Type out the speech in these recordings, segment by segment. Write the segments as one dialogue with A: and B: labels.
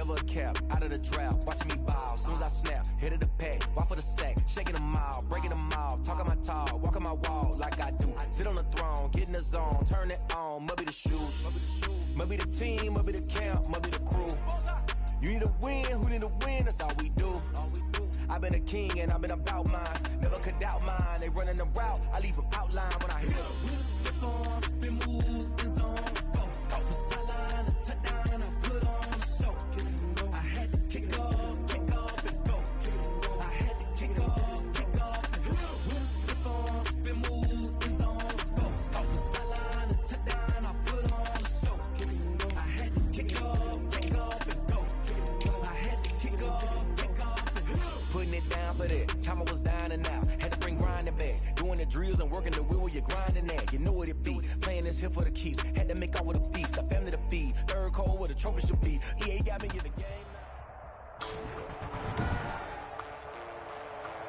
A: never a cap, out of the draft, watching me ball. Soon as I snap, hit of the pack, walk for the sack, shaking them all, breaking them all, talking my talk, walking my wall like I do. Sit on the throne, get in the zone, turn it on, must be the shoes, must be the team, must be the camp, must be the crew. You need a win, who need a win, that's all we do. I've been a king and I've been about mine, never could doubt mine. They running the route, I leave them outline when I hit them. Stiff on, spin move, in zone, scope the sideline, a touchdown, I put on a show. I had to kick off and go. I had to kick off and go. Stiff on, spin move, in zone, scope the sideline, a touchdown, I put on a show. I had to kick off and go. I had to kick off and go. Putting it down for that, time I was down and out. Had to bring grinding back, doing the drills and working the wheel where you're grinding at. You know what it be, playing this here for the keeps. Had to make out with a feast, a family to feed. Third cold where the trophy should be. EA got me in the game.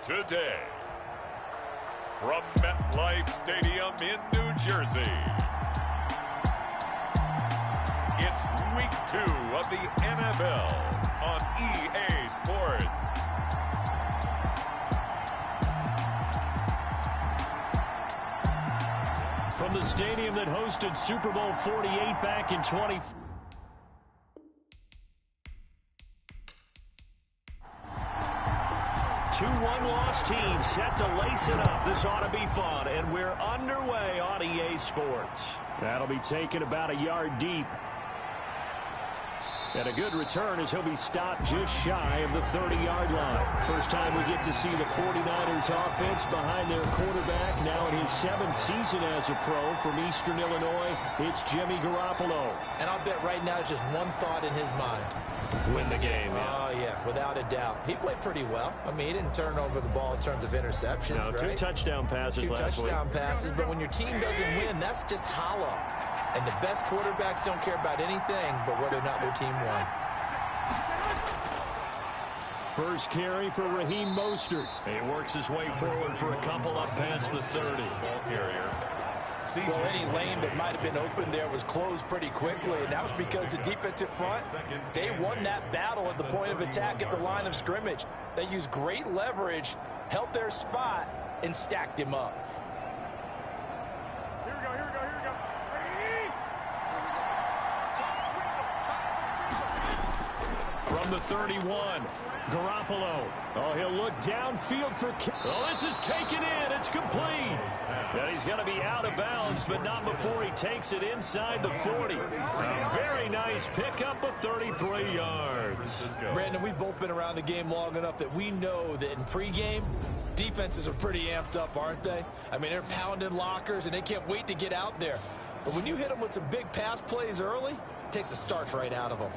B: Today, from MetLife Stadium in New Jersey, it's Week 2 of the NFL on EA Sports.
C: From the stadium that hosted Super Bowl 48 back in 20... Two one-loss teams set to lace it up. This ought to be fun, and we're underway on EA Sports. That'll be taken about a yard deep. And a good return as he'll be stopped just shy of the 30-yard line. First time we get to see the 49ers offense behind their quarterback. Now in his 7th season as a pro from Eastern Illinois, it's Jimmy Garoppolo.
D: And I'll bet right now it's just one thought in his mind.
C: Win the game.
D: Oh, yeah, without a doubt. He played pretty well. I mean, he didn't turn over the ball in terms of interceptions,
C: no,
D: right?
C: 2 touchdown passes last week.
D: 2 touchdown passes, but when your team doesn't win, that's just hollow. And the best quarterbacks don't care about anything but whether or not their team won.
C: First carry for Raheem Mostert. He works his way forward for a couple up past the 30.
B: Ball carrier.
D: Well, any lane that might have been open there was closed pretty quickly, and that was because the defensive front, they won that battle at the point of attack at the line of scrimmage. They used great leverage, held their spot, and stacked him up.
C: From the 31, Garoppolo. Oh, he'll look downfield for... Oh, this is taken in. It's complete. And he's going to be out of bounds, but not before he takes it inside the 40. A very nice pickup of 33 yards.
D: Brandon, we've both been around the game long enough that we know that in pregame, defenses are pretty amped up, aren't they? I mean, they're pounding lockers, and they can't wait to get out there. But when you hit them with some big pass plays early, it takes the starch right out of them.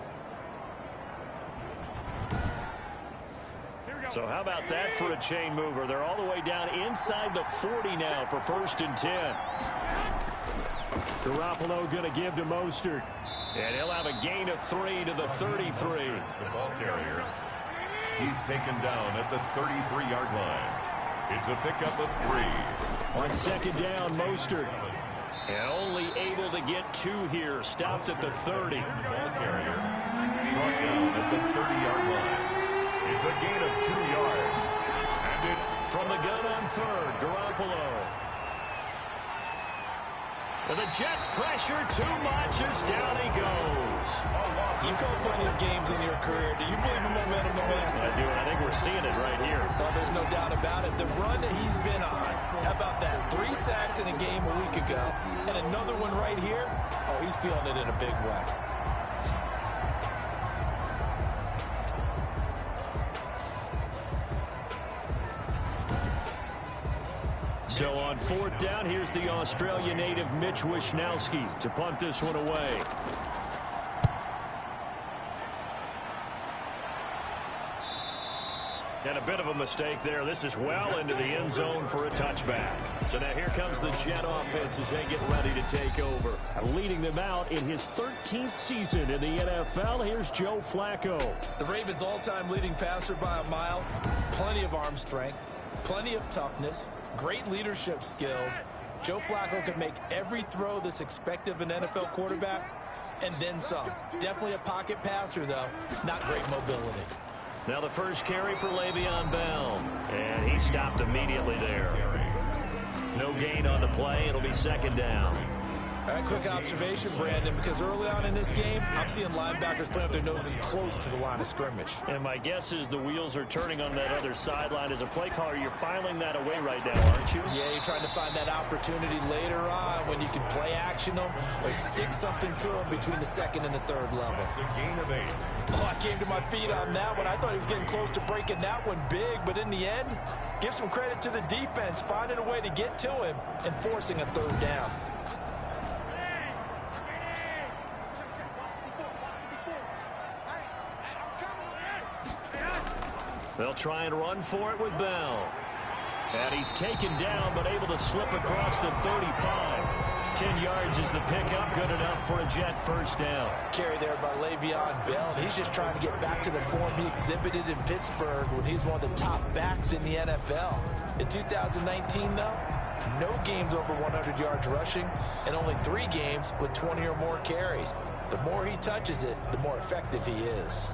C: So how about that for a chain mover? They're all the way down inside the 40 now for 1st and 10. Garoppolo going to give to Mostert. And he'll have a gain of 3 to the 33.
B: The ball carrier. He's taken down at the 33-yard line. It's a pickup of 3.
C: On 2nd down, Mostert. And only able to get 2 here. Stopped at the 30.
B: The ball carrier. Brought down at the 30-yard line. It's a gain of 2 yards. And it's
C: from the gun on 3rd, Garoppolo. And the Jets pressure too much as down he goes.
D: You call plenty of games in your career. Do you believe in momentum, man?
C: I do, and I think we're seeing it right here.
D: Well, there's no doubt about it. The run that he's been on, how about that? 3 sacks in a game a week ago, and another one right here. Oh, he's feeling it in a big way.
C: So on 4th down, here's the Australia native Mitch Wishnowsky to punt this one away. And a bit of a mistake there. This is well into the end zone for a touchback. So now here comes the Jet offense as they get ready to take over. Leading them out in his 13th season in the NFL, here's Joe Flacco.
D: The Ravens' all-time leading passer by a mile. Plenty of arm strength, plenty of toughness, great leadership skills. Joe Flacco can make every throw that's expected of an NFL quarterback, and then some. Definitely a pocket passer, though. Not great mobility.
C: Now the first carry for Le'Veon Bell. And he stopped immediately there. No gain on the play. It'll be second down.
D: All right, quick observation, Brandon, because early on in this game, I'm seeing linebackers putting up their noses close to the line of scrimmage.
C: And my guess is the wheels are turning on that other sideline. As a play caller, you're filing that away right now, aren't you?
D: Yeah, you're trying to find that opportunity later on when you can play action them or stick something to them between the second and the third level.
B: Gain of 8.
D: Oh, I came to my feet on that one. I thought he was getting close to breaking that one big, but in the end, give some credit to the defense, finding a way to get to him and forcing a third down.
C: They'll try and run for it with Bell. And he's taken down, but able to slip across the 35. 10 yards is the pickup. Good enough for a Jet first down.
D: Carry there by Le'Veon Bell. He's just trying to get back to the form he exhibited in Pittsburgh when he was one of the top backs in the NFL. In 2019, though, no games over 100 yards rushing and only 3 games with 20 or more carries. The more he touches it, the more effective he is.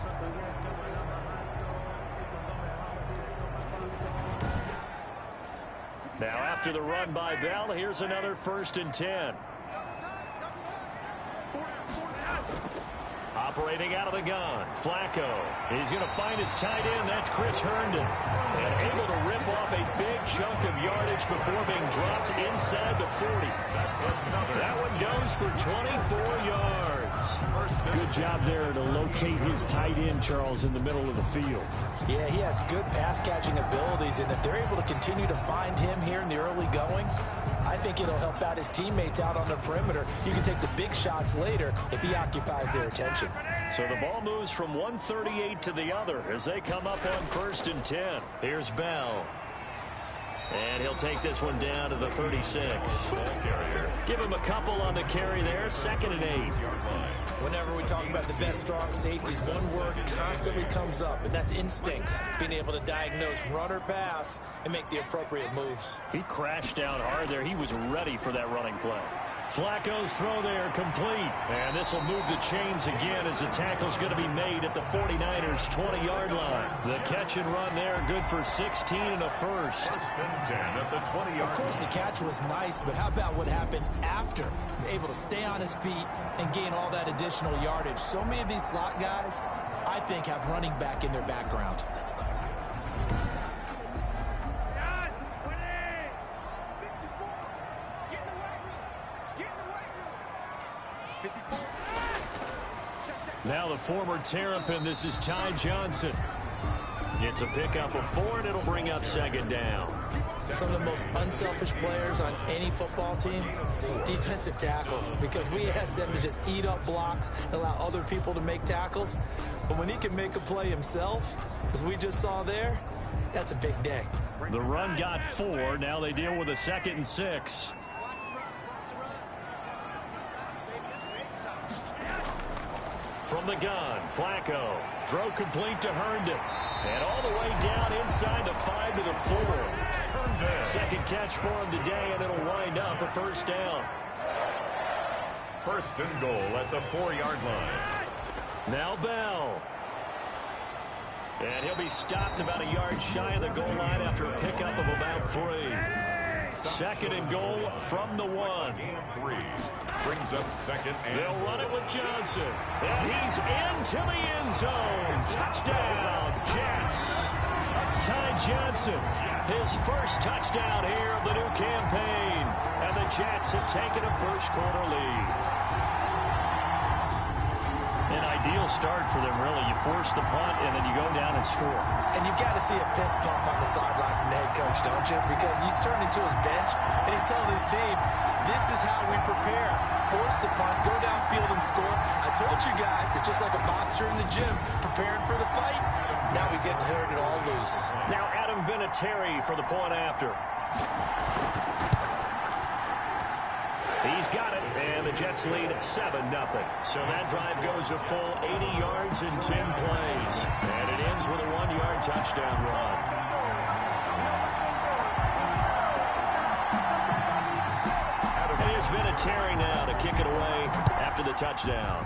C: Now after the run by Bell, here's another 1st and 10. Operating out of the gun, Flacco. He's going to find his tight end. That's Chris Herndon. And able to rip off a big chunk of yardage before being dropped inside the 40. That one goes for 24 yards.
E: Good job there to locate his tight end, Charles, in the middle of the field.
D: Yeah, he has good pass-catching abilities, and if they're able to continue to find him here in the early going, I think it'll help out his teammates out on the perimeter. You can take the big shots later if he occupies their attention.
C: So the ball moves from 138 to the other as they come up on 1st and 10. Here's Bell. And he'll take this one down to the 36. Give him a couple on the carry there. 2nd and 8.
D: Whenever we talk about the best strong safeties, one word constantly comes up, and that's instincts. Being able to diagnose run or pass and make the appropriate moves.
C: He crashed down hard there. He was ready for that running play. Flacco's throw there complete. And this will move the chains again as the tackle's going to be made at the 49ers' 20-yard line. The catch and run there, good for 16 and a first.
B: 1st and 10 at the 20-yard line.
D: Of course, the catch was nice, but how about what happened after? Able to stay on his feet and gain all that additional yardage. So many of these slot guys, I think, have running back in their background.
C: Now the former Terrapin, this is Ty Johnson. It's a pickup of 4, and it'll bring up 2nd down.
D: Some of the most unselfish players on any football team, defensive tackles, because we ask them to just eat up blocks and allow other people to make tackles. But when he can make a play himself, as we just saw there, that's a big day.
C: The run got 4. Now they deal with a 2nd and 6. From the gun, Flacco. Throw complete to Herndon. And all the way down inside the 5 to the 4. Second catch for him today, and it'll wind up a 1st down.
B: 1st and goal at the 4-yard line.
C: Now Bell. And he'll be stopped about a yard shy of the goal line after a pickup of about 3. 2nd and goal from the 1.
B: Gain 3. Brings up 2nd and
C: They'll run it with Johnson. And he's into the end zone. Touchdown, Jets. Ty Johnson, his first touchdown here of the new campaign. And the Jets have taken a 1st quarter lead. An ideal start for them, really. You force the punt, and then you go down and score.
D: And you've got to see a fist pump on the sideline from the head coach, don't you? Because he's turning to his bench, and he's telling his team, this is how we prepare. Force the punt, go downfield and score. I told you guys, it's just like a boxer in the gym preparing for the fight. Now we get to turn it all loose.
C: Now Adam Vinatieri for the point after. He's got it, and the Jets lead at 7-0. So that drive goes a full 80 yards in 10 plays. And it ends with a 1-yard touchdown run. And here's Vinatieri now to kick it away after the touchdown.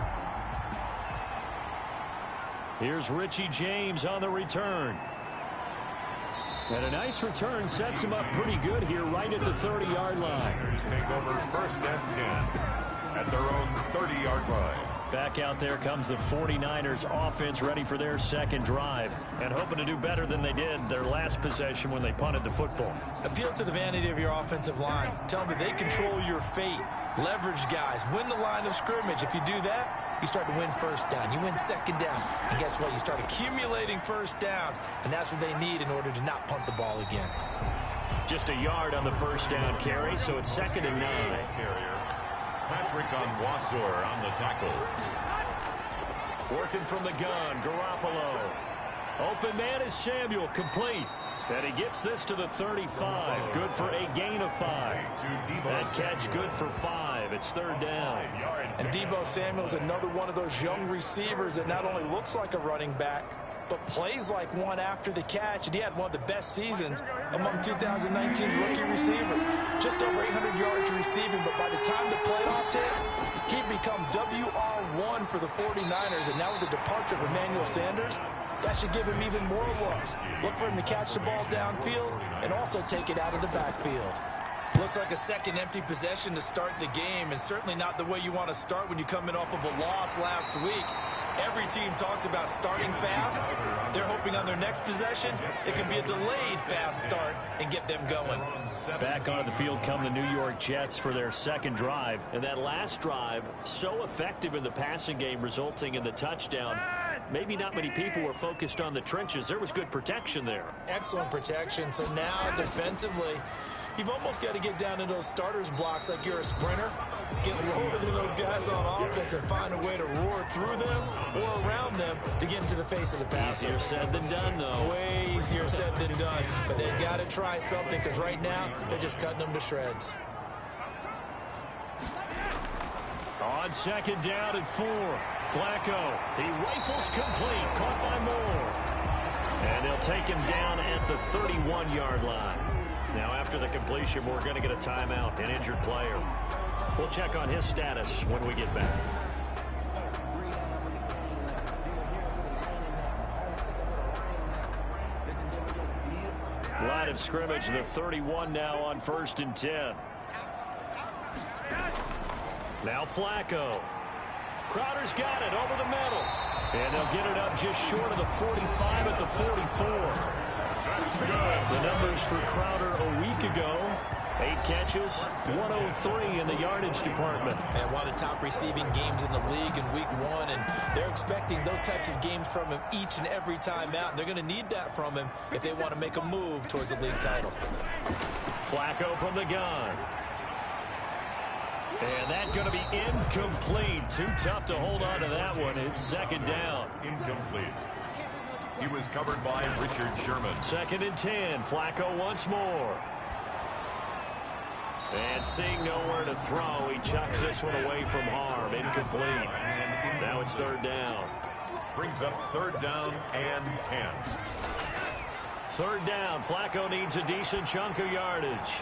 C: Here's Richie James on the return. And a nice return sets him up pretty good here right at the 30-yard line.
B: Take over first and 10 at their own 30-yard line.
C: Back out there comes the 49ers offense ready for their second drive and hoping to do better than they did their last possession when they punted the football.
D: Appeal to the vanity of your offensive line. Tell them they control your fate. Leverage guys. Win the line of scrimmage. If you do that, you start to win first down. You win second down. And guess what? You start accumulating first downs. And that's what they need in order to not punt the ball again.
C: Just a yard on the first down carry, so it's 2nd and 9.
B: Patrick Onwuasor on the tackle.
C: Working from the gun, Garoppolo. Open man is Samuel, complete. And he gets this to the 35. Good for a gain of 5. That catch good for 5. It's 3rd down.
D: And Deebo Samuel's another one of those young receivers that not only looks like a running back, but plays like one after the catch. And he had one of the best seasons among 2019's rookie receivers. Just over 800 yards receiving, but by the time the playoffs hit, he'd become WR1 for the 49ers. And now with the departure of Emmanuel Sanders, that should give him even more looks. Look for him to catch the ball downfield and also take it out of the backfield. Looks like a second empty possession to start the game, and certainly not the way you want to start when you come in off of a loss last week. Every team talks about starting fast. They're hoping on their next possession it can be a delayed fast start and get them going.
C: Back onto the field come the New York Jets for their second drive. And that last drive, so effective in the passing game, resulting in the touchdown. Maybe not many people were focused on the trenches. There was good protection there.
D: Excellent protection. So now defensively, you've almost got to get down into those starters blocks like you're a sprinter. Get lower than those guys on offense and find a way to roar through them or around them to get into the face of the passer.
C: Easier said than done, though.
D: Way easier said than done. But they've got to try something because right now they're just cutting them to shreds.
C: On 2nd down and 4. Flacco, he rifles complete, caught by Moore. And they'll take him down at the 31-yard line. Now after the completion, we're going to get a timeout, an injured player. We'll check on his status when we get back. Line of scrimmage, the 31 now on 1st and 10. Now Flacco. Crowder's got it over the middle. And they'll get it up just short of the 45 at the 44. The numbers for Crowder a week ago. 8 catches, 103 in the yardage department.
D: And one of the top receiving games in the league in week 1. And they're expecting those types of games from him each and every time out. And they're going to need that from him if they want to make a move towards a league title.
C: Flacco from the gun. And that's going to be incomplete. Too tough to hold on to that one. It's 2nd down.
B: Incomplete. He was covered by Richard Sherman.
C: 2nd and 10. Flacco once more. And seeing nowhere to throw, he chucks this one away from harm. Incomplete. Now it's 3rd down.
B: Brings up 3rd down and 10.
C: 3rd down. Flacco needs a decent chunk of yardage.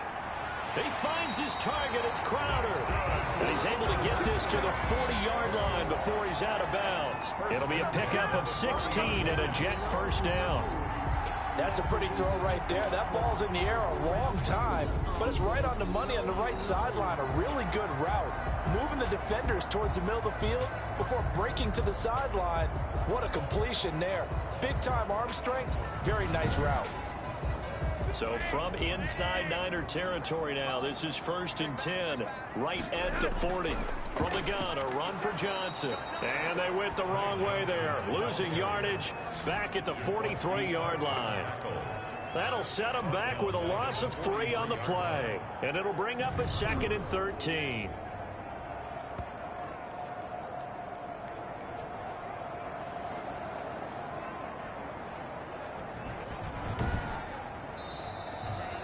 C: He finds his target. It's Crowder. And he's able to get this to the 40-yard line before he's out of bounds. It'll be a pickup of 16 and a Jet 1st down.
D: That's a pretty throw right there. That ball's in the air a long time, but it's right on the money on the right sideline. A really good route. Moving the defenders towards the middle of the field before breaking to the sideline. What a completion there. Big-time arm strength. Very nice route.
C: So from inside Niner territory now, this is 1st and 10, right at the 40. From the gun, a run for Johnson. And they went the wrong way there, losing yardage back at the 43-yard line. That'll set them back with a loss of 3 on the play. And it'll bring up a 2nd and 13.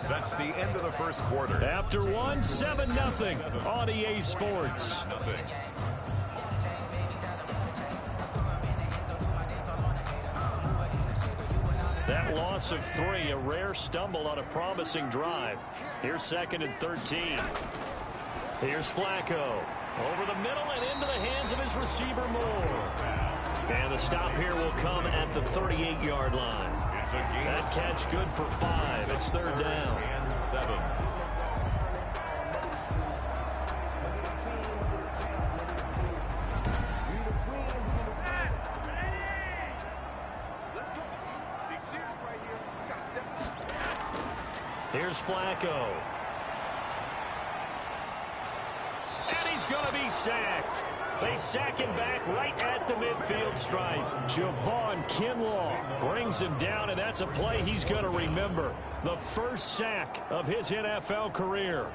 B: That's the end of the first quarter.
C: After one, 7-0 on EA Sports. That loss of 3, a rare stumble on a promising drive. Here's 2nd and 13. Here's Flacco. Over the middle and into the hands of his receiver Moore. And the stop here will come at the 38-yard line. That catch good for 5. It's third down.
B: And 7.
C: Here's Flacco. And he's going to be sacked. They sack him back right at the midfield stripe. Javon Kinlaw brings him down, and that's a play he's going to remember. The first sack of his NFL career.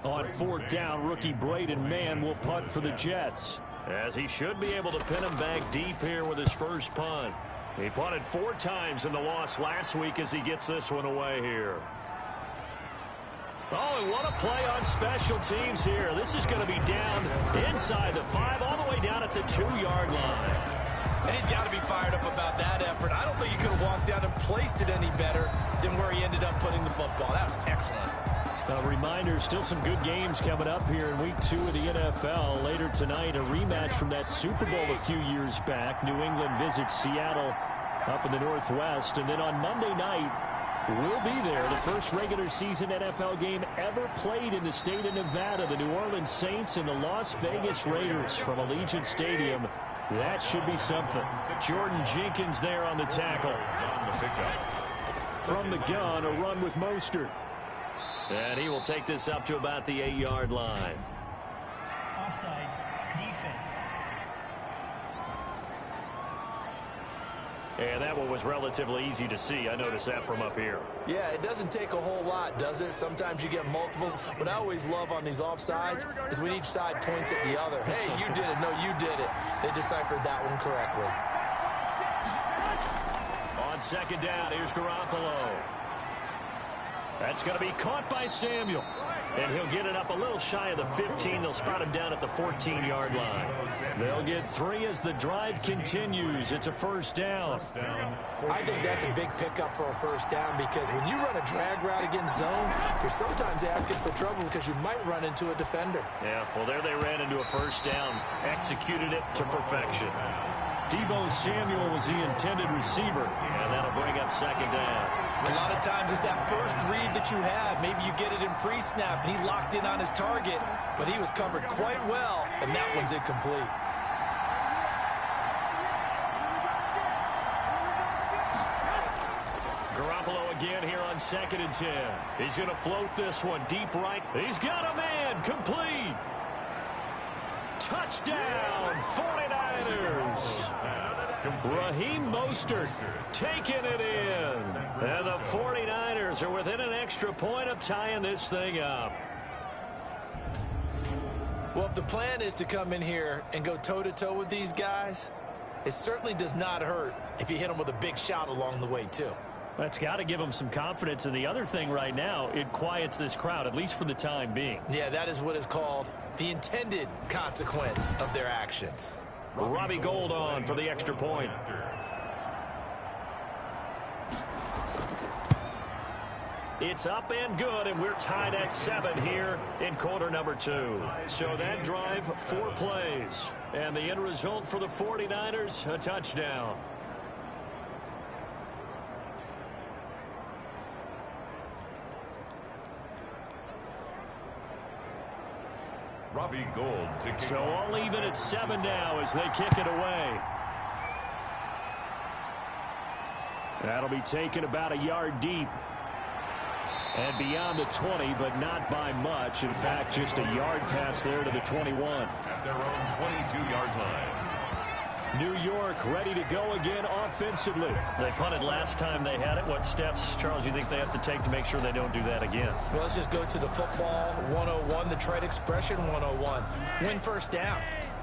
C: On fourth down, rookie Braden Mann will punt for the Jets, as he should be able to pin him back deep here with his first punt. He punted 4 times in the loss last week as he gets this one away here. Oh, and what a play on special teams here. This is going to be down inside the 5, all the way down at the 2-yard line.
D: And he's got to be fired up about that effort. I don't think he could have walked down and placed it any better than where he ended up putting the football. That was excellent.
E: A reminder, still some good games coming up here in Week 2 of the NFL. Later tonight, a rematch from that Super Bowl a few years back. New England visits Seattle up in the Northwest. And then on Monday night, we'll be there. The first regular season NFL game ever played in the state of Nevada. The New Orleans Saints and the Las Vegas Raiders from Allegiant Stadium. That should be something.
C: Jordan Jenkins there on the tackle.
E: From the gun, a run with Mostert.
C: And he will take this up to about the 8-yard line.
F: Offside, defense.
C: And that one was relatively easy to see. I noticed that from up here.
D: Yeah, it doesn't take a whole lot, does it? Sometimes you get multiples. What I always love on these offsides is when each side points at the other. Hey, you did it. No, you did it. They deciphered that one correctly.
C: On second down, here's Garoppolo. That's going to be caught by Samuel. And he'll get it up a little shy of the 15. They'll spot him down at the 14-yard line. They'll get 3 as the drive continues. It's a first down.
D: I think that's a big pickup for a first down, because when you run a drag route against zone, you're sometimes asking for trouble because you might run into a defender.
C: Yeah, well, there they ran into a first down. Executed it to perfection.
E: Deebo Samuel was the intended receiver.
C: And that'll bring up second down.
D: A lot of times it's that first read that you have. Maybe you get it in pre-snap, and he locked in on his target, but he was covered quite well, and that one's incomplete.
C: Garoppolo again here on 2nd and 10. He's going to float this one deep right. He's got a man. Complete. Touchdown, 49ers. Raheem Mostert taking it in. And the 49ers are within an extra point of tying this thing up.
D: Well, if the plan is to come in here and go toe-to-toe with these guys, it certainly does not hurt if you hit them with a big shot along the way, too.
E: That's got to give them some confidence. And the other thing right now, it quiets this crowd, at least for the time being.
D: Yeah, that is what is called the intended consequence of their actions.
C: Robbie Gould on for the extra point. It's up and good, and we're tied at 7 here in quarter number 2. So that drive, 4 plays. And the end result for the 49ers, a touchdown.
B: Robbie Gould to kick
C: So
B: off.
C: all even at 7 now as they kick it away.
E: That'll be taken about a yard deep. And beyond the 20, but not by much. In fact, just a yard pass there to the 21.
B: At their own 22-yard line.
E: New York ready to go again offensively.
C: They punted last time they had it. What steps, Charles, you think they have to take to make sure they don't do that again?
D: Well, let's just go to the football 101, the trade expression 101. Win first down.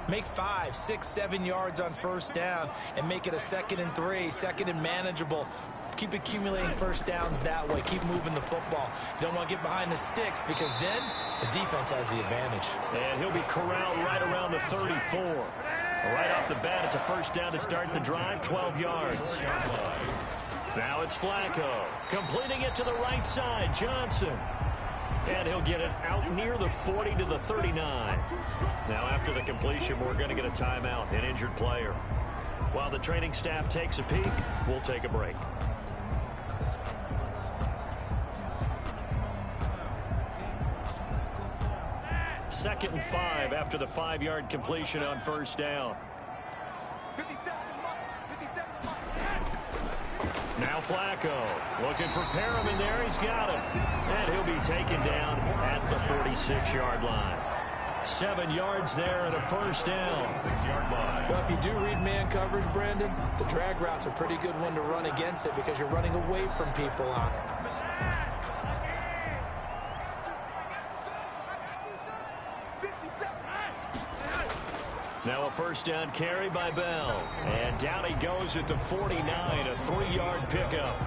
D: Make 5, 6, 7 yards on first down and make it a 2nd and 3, 2nd and manageable. Keep accumulating first downs that way. Keep moving the football. You don't want to get behind the sticks, because then the defense has the advantage.
C: And he'll be corralled right around the 34. Right off the bat, it's a first down to start the drive, 12 yards.
E: Now it's Flacco. Completing it to the right side. Johnson. And he'll get it out near the 40 to the 39. Now after the completion, we're going to get a timeout, an injured player. While the training staff takes a peek, we'll take a break. Second and 5 after the 5-yard completion on first down. Now Flacco looking for Perriman there. He's got him. And he'll be taken down at the 46-yard line. 7 yards there and a first down.
D: 6-yard line. Well, if you do read man coverage, Brandon, the drag route's a pretty good one to run against it because you're running away from people on it.
E: Now a first down carry by Bell. And down he goes at the 49, a 3-yard pickup.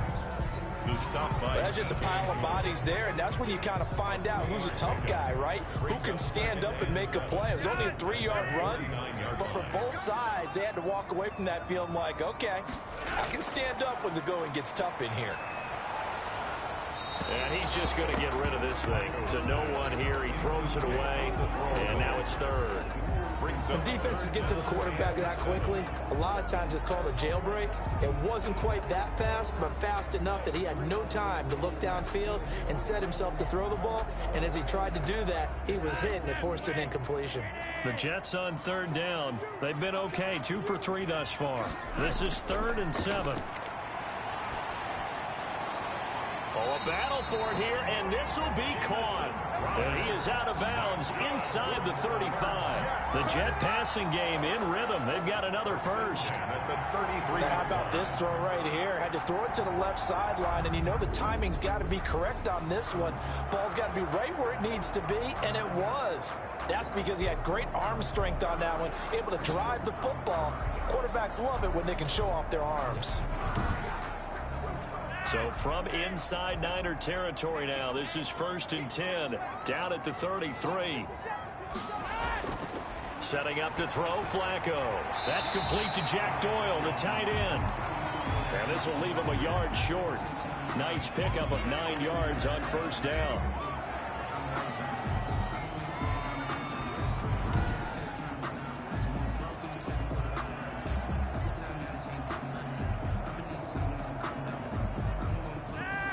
D: That's just a pile of bodies there, and that's when you kind of find out who's a tough guy, right? Who can stand up and make a play. It was only a 3-yard run, but for both sides, they had to walk away from that feeling like, okay, I can stand up when the going gets tough in here.
E: And he's just going to get rid of this thing. To no one here. He throws it away, and now it's third.
D: When defenses get to the quarterback that quickly, a lot of times it's called a jailbreak. It wasn't quite that fast, but fast enough that he had no time to look downfield and set himself to throw the ball. And as he tried to do that, he was hit, and it forced an incompletion.
E: The Jets on third down. They've been okay, 2 for 3 thus far. This is 3rd and 7. Oh, a battle for it here, and this will be caught. And he is out of bounds inside the 35. The Jet passing game in rhythm. They've got another first.
D: Now, how about this throw right here? Had to throw it to the left sideline, and you know the timing's got to be correct on this one. Ball's got to be right where it needs to be, and it was. That's because he had great arm strength on that one, able to drive the football. Quarterbacks love it when they can show off their arms.
E: So from inside Niner territory now, this is 1st and 10, down at the 33. Setting up to throw, Flacco. That's complete to Jack Doyle, the tight end. And this will leave him a yard short. Nice pickup of 9 yards on first down.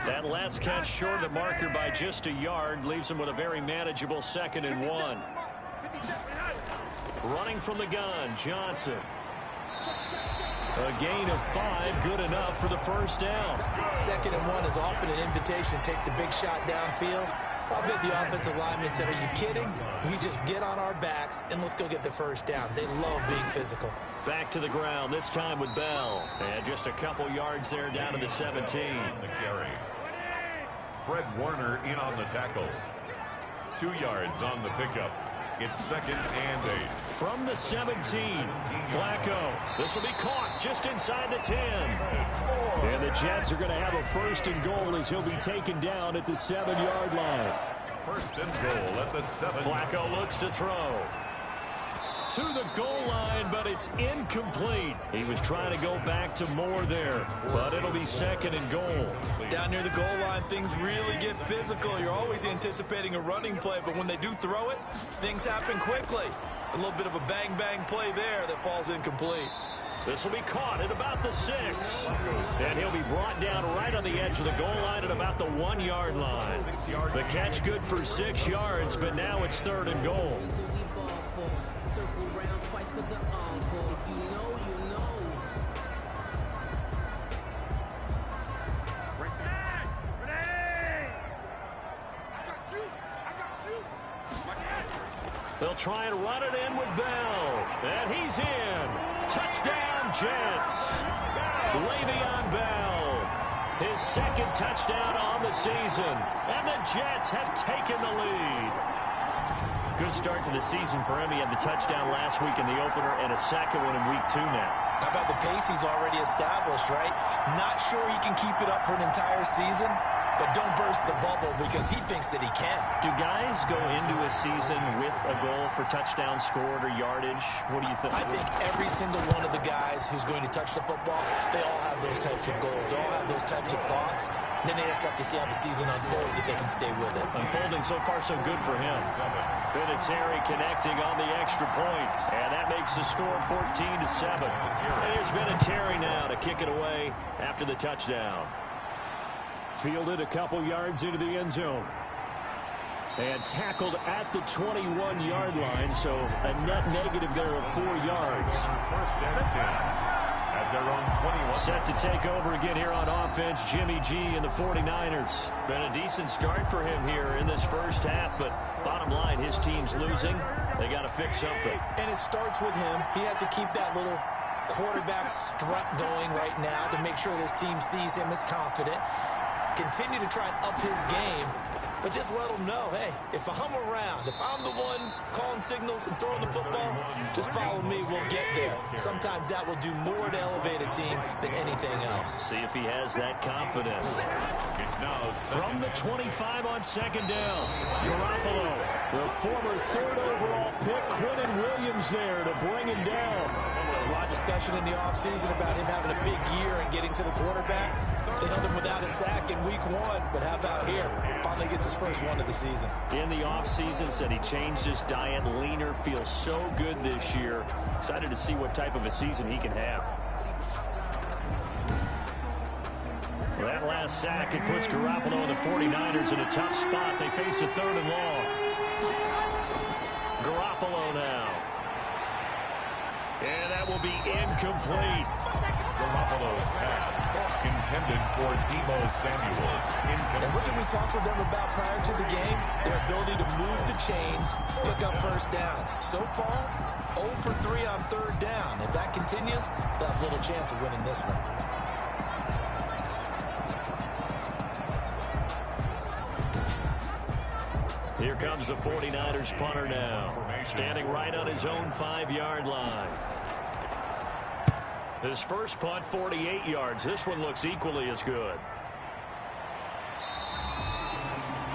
E: That last catch short of the marker by just a yard leaves him with a very manageable 2nd and 1. Running from the gun, Johnson. A gain of 5, good enough for the first down.
D: 2nd and 1 is often an invitation to take the big shot downfield. I bet the offensive lineman said, are you kidding? We just get on our backs and let's go get the first down. They love being physical.
E: Back to the ground, this time with Bell. And just a couple yards there down to the 17.
B: The carry. Fred Warner in on the tackle. 2 yards on the pickup. It's 2nd and 8.
E: From the 17, Flacco. This will be caught just inside the 10. And the Jets are going to have a 1st and goal as he'll be taken down at the 7-yard line.
B: 1st and goal at the 7.
E: Flacco looks to throw. To the goal line, but it's incomplete. He was trying to go back to Moore there, but it'll be 2nd and goal.
D: Down near the goal line, things really get physical. You're always anticipating a running play, but when they do throw it, things happen quickly. A little bit of a bang-bang play there that falls incomplete.
E: This will be caught at about the 6. And he'll be brought down right on the edge of the goal line at about the 1-yard line. The catch good for 6 yards, but now it's 3rd and goal. They'll try and run it in with Bell. And he's in. Touchdown, Jets. Le'Veon Bell. His 2nd touchdown on the season. And the Jets have taken the lead. Good start to the season for him. He had the touchdown last week in the opener and a 2nd one in week 2 now.
D: How about the pace he's already established, right? Not sure he can keep it up for an entire season, but don't burst the bubble because he thinks that he can.
E: Do guys go into a season with a goal for touchdown scored or yardage? What do you think?
D: I think every single one of the guys who's going to touch the football, they all have those types of goals. They all have those types of thoughts. And then they just have to see how the season unfolds if they can stay with it.
E: Unfolding so far so good for him. Vinatieri connecting on the extra point, and that makes the score 14-7. And here's Vinatieri now to kick it away after the touchdown. Fielded a couple yards into the end zone. And tackled at the 21-yard line, so a net negative there of 4 yards.
B: First and 10 at their own 21.
E: Set to take over again here on offense, Jimmy G and the 49ers. Been a decent start for him here in this first half, but bottom line, his team's losing. They got to fix something.
D: And it starts with him. He has to keep that little quarterback strut going right now to make sure his team sees him as confident. Continue to try and up his game, but just let him know, hey, if I'm around, if I'm the one calling signals and throwing the football, just follow me, we'll get there. Sometimes that will do more to elevate a team than anything else.
E: See if he has that confidence. From the 25 on second down, Garoppolo, the former third overall pick, Quinnen Williams there to bring him down.
D: There's a lot of discussion in the offseason about him having a big year and getting to the quarterback. They held him without a sack in week 1, but how about here? Finally gets his first one of the season.
E: In the offseason, said he changed his diet, leaner, feels so good this year. Excited to see what type of a season he can have. Well, that last sack, it puts Garoppolo and the 49ers in a tough spot. They face a 3rd and long. Garoppolo now. And that will be incomplete.
B: Garoppolo's pass intended for Deebo Samuel.
D: And what did we talk with them about prior to the game? Their ability to move the chains, pick up first downs. So far, 0 for 3 on 3rd down. If that continues, they'll have little chance of winning this one.
E: Here comes the 49ers punter now, standing right on his own 5-yard line. His first punt, 48 yards. This one looks equally as good.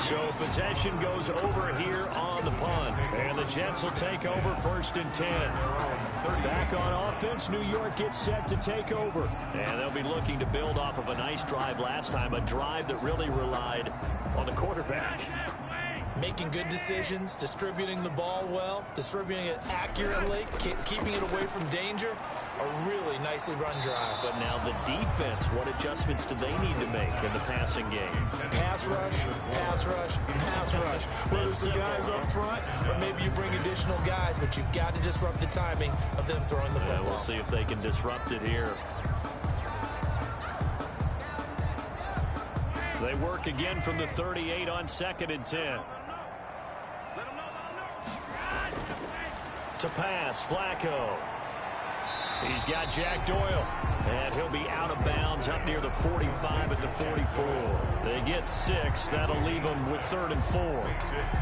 E: So possession goes over here on the punt. And the Jets will take over 1st and 10. Back on offense, New York gets set to take over. And they'll be looking to build off of a nice drive last time, a drive that really relied on the quarterback.
D: Making good decisions, distributing the ball well, distributing it accurately, keeping it away from danger. A really nicely run drive.
E: But now the defense, what adjustments do they need to make in the passing game?
D: Pass rush, pass rush, pass rush. Whether it's the guys up front or maybe you bring additional guys, but you've got to disrupt the timing of them throwing the football.
E: We'll see if they can disrupt it here. They work again from the 38 on 2nd and 10. To pass, Flacco. He's got Jack Doyle. And he'll be out of bounds up near the 45 at the 44. They get 6. That'll leave them with 3rd and 4.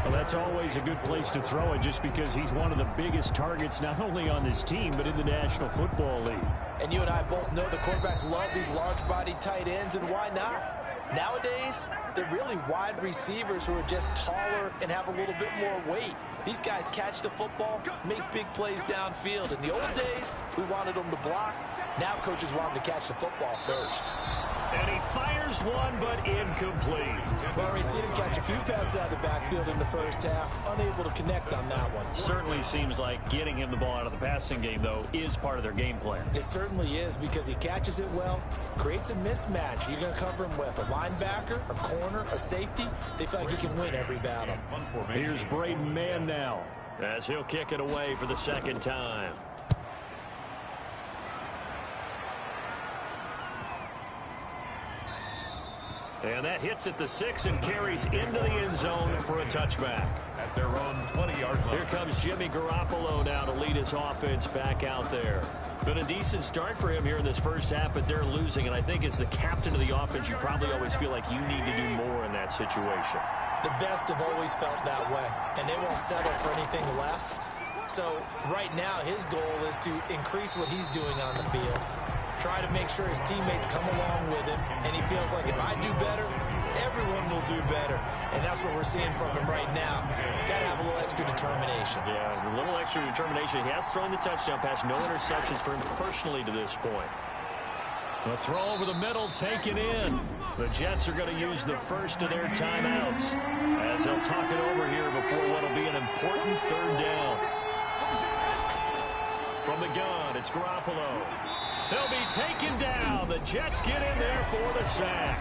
E: Well, that's always a good place to throw it just because he's one of the biggest targets not only on this team but in the National Football League.
D: And you and I both know the quarterbacks love these large-bodied tight ends, and why not? Nowadays, they're really wide receivers who are just taller and have a little bit more weight. These guys catch the football, make big plays downfield. In the old days, we wanted them to block. Now coaches want them to catch the football first.
E: And he fires one, but incomplete.
D: We've already seen him catch a few passes out of the backfield in the first half, unable to connect on that one.
E: Certainly seems like getting him the ball out of the passing game, though, is part of their game plan.
D: It certainly is because he catches it well, creates a mismatch. You're going to cover him with a linebacker, a corner, a safety. They feel like he can win every battle.
E: Here's Braden Mann now as he'll kick it away for the 2nd time. And that hits at the 6 and carries into the end zone for a touchback.
B: At their own 20-yard line.
E: Here comes Jimmy Garoppolo now to lead his offense back out there. Been a decent start for him here in this first half, but they're losing. And I think as the captain of the offense, you probably always feel like you need to do more in that situation.
D: The best have always felt that way, and they won't settle for anything less. So right now, his goal is to increase what he's doing on the field. Try to make sure his teammates come along with him, and he feels like if I do better, everyone will do better. And that's what we're seeing from him right now. Got to have a little extra determination.
E: Yeah, a little extra determination. He has thrown the touchdown pass. No interceptions for him personally to this point. The throw over the middle taken in. The Jets are going to use the first of their timeouts as they'll talk it over here before what will be an important third down. From the gun, it's Garoppolo. They'll be taken down. The Jets get in there for the sack.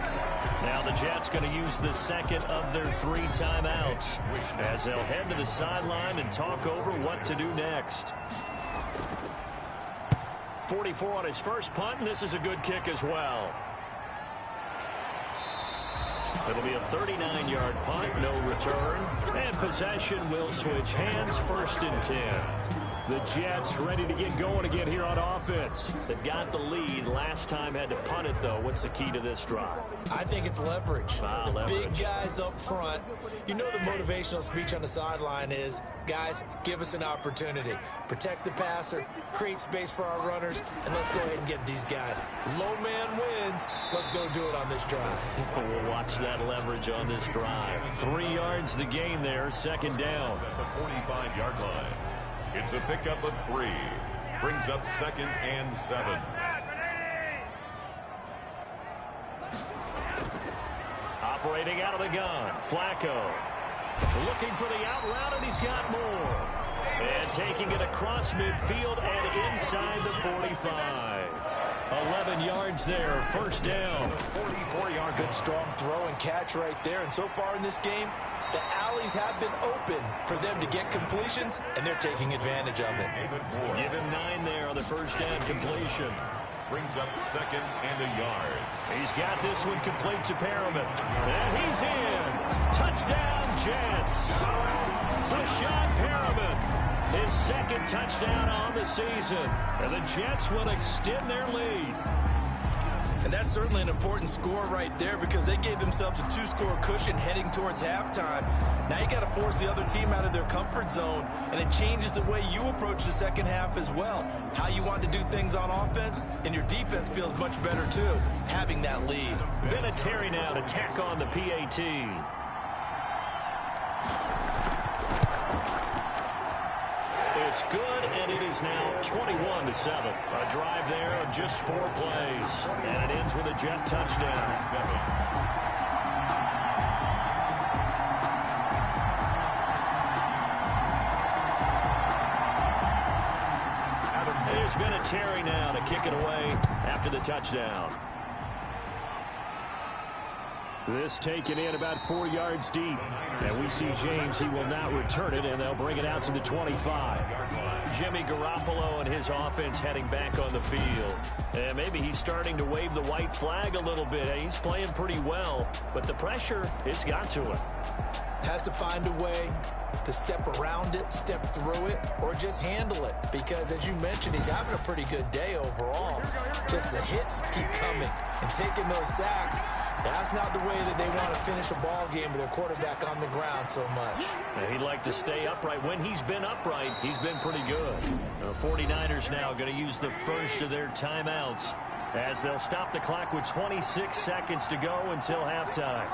E: Now the Jets going to use the second of their 3 timeouts as they'll head to the sideline and talk over what to do next. 44 on his first punt, and this is a good kick as well. It'll be a 39-yard punt, no return, and possession will switch hands, 1st and 10. The Jets ready to get going again here on offense. They've got the lead. Last time had to punt it, though. What's the key to this drive?
D: I think it's leverage.
E: Leverage.
D: Big guys up front. You know the motivational speech on the sideline is, guys, give us an opportunity. Protect the passer, create space for our runners, and let's go ahead and get these guys. Low man wins. Let's go do it on this drive.
E: We'll watch that leverage on this drive. 3 yards the gain there, 2nd down.
B: At the 45-yard line. It's a pickup of 3. Brings up 2nd and 7.
E: Operating out of the gun, Flacco. Looking for the out route, and he's got more. And taking it across midfield and inside the 45. 11 yards there, 1st down.
D: 44-yard, good strong throw and catch right there. And so far in this game, the alleys have been open for them to get completions, and they're taking advantage of it.
E: Give him 9 there on the 1st down completion.
B: Brings up 2nd and a yard.
E: He's got this one complete to Perriman. And he's in. Touchdown, Jets. Breshad Perriman. His 2nd touchdown on the season. And the Jets will extend their lead.
D: And that's certainly an important score right there because they gave themselves a 2-score cushion heading towards halftime. Now you got to force the other team out of their comfort zone, and it changes the way you approach the second half as well. How you want to do things on offense, and your defense feels much better too, having that lead.
E: Vinatieri now to tack on the PAT. It's good, and it is now 21-7. A drive there of just 4 plays. And it ends with a Jet touchdown. There's Vinatieri now to kick it away after the touchdown. This taken in about 4 yards deep. And we see James, he will not return it, and they'll bring it out to the 25. Jimmy Garoppolo and his offense heading back on the field. And maybe he's starting to wave the white flag a little bit. He's playing pretty well, but the pressure, it's got to him.
D: Has to find a way to step around it, step through it, or just handle it. Because as you mentioned, he's having a pretty good day overall. Just the hits keep coming and taking those sacks. That's not the way that they want to finish a ball game with their quarterback on the ground so much.
E: He'd like to stay upright. When he's been upright, he's been pretty good. The 49ers now going to use the first of their timeouts as they'll stop the clock with 26 seconds to go until halftime.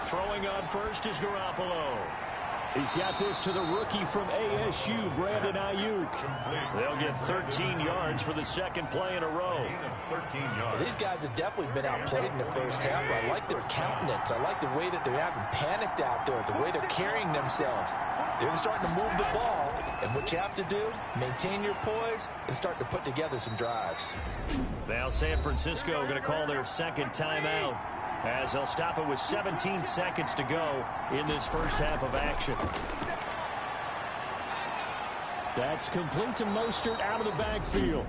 E: Throwing on first is Garoppolo. He's got this to the rookie from ASU, Brandon Ayuk. They'll get 13 yards for the 2nd play in a row.
B: 13 yards.
D: These guys have definitely been outplayed in the first half. I like their countenance. I like the way that they're having panicked out there, the way they're carrying themselves. They're starting to move the ball, and what you have to do, maintain your poise and start to put together some drives.
E: Now San Francisco going to call their 2nd timeout, as they'll stop it with 17 seconds to go in this first half of action. That's complete to Mostert out of the backfield.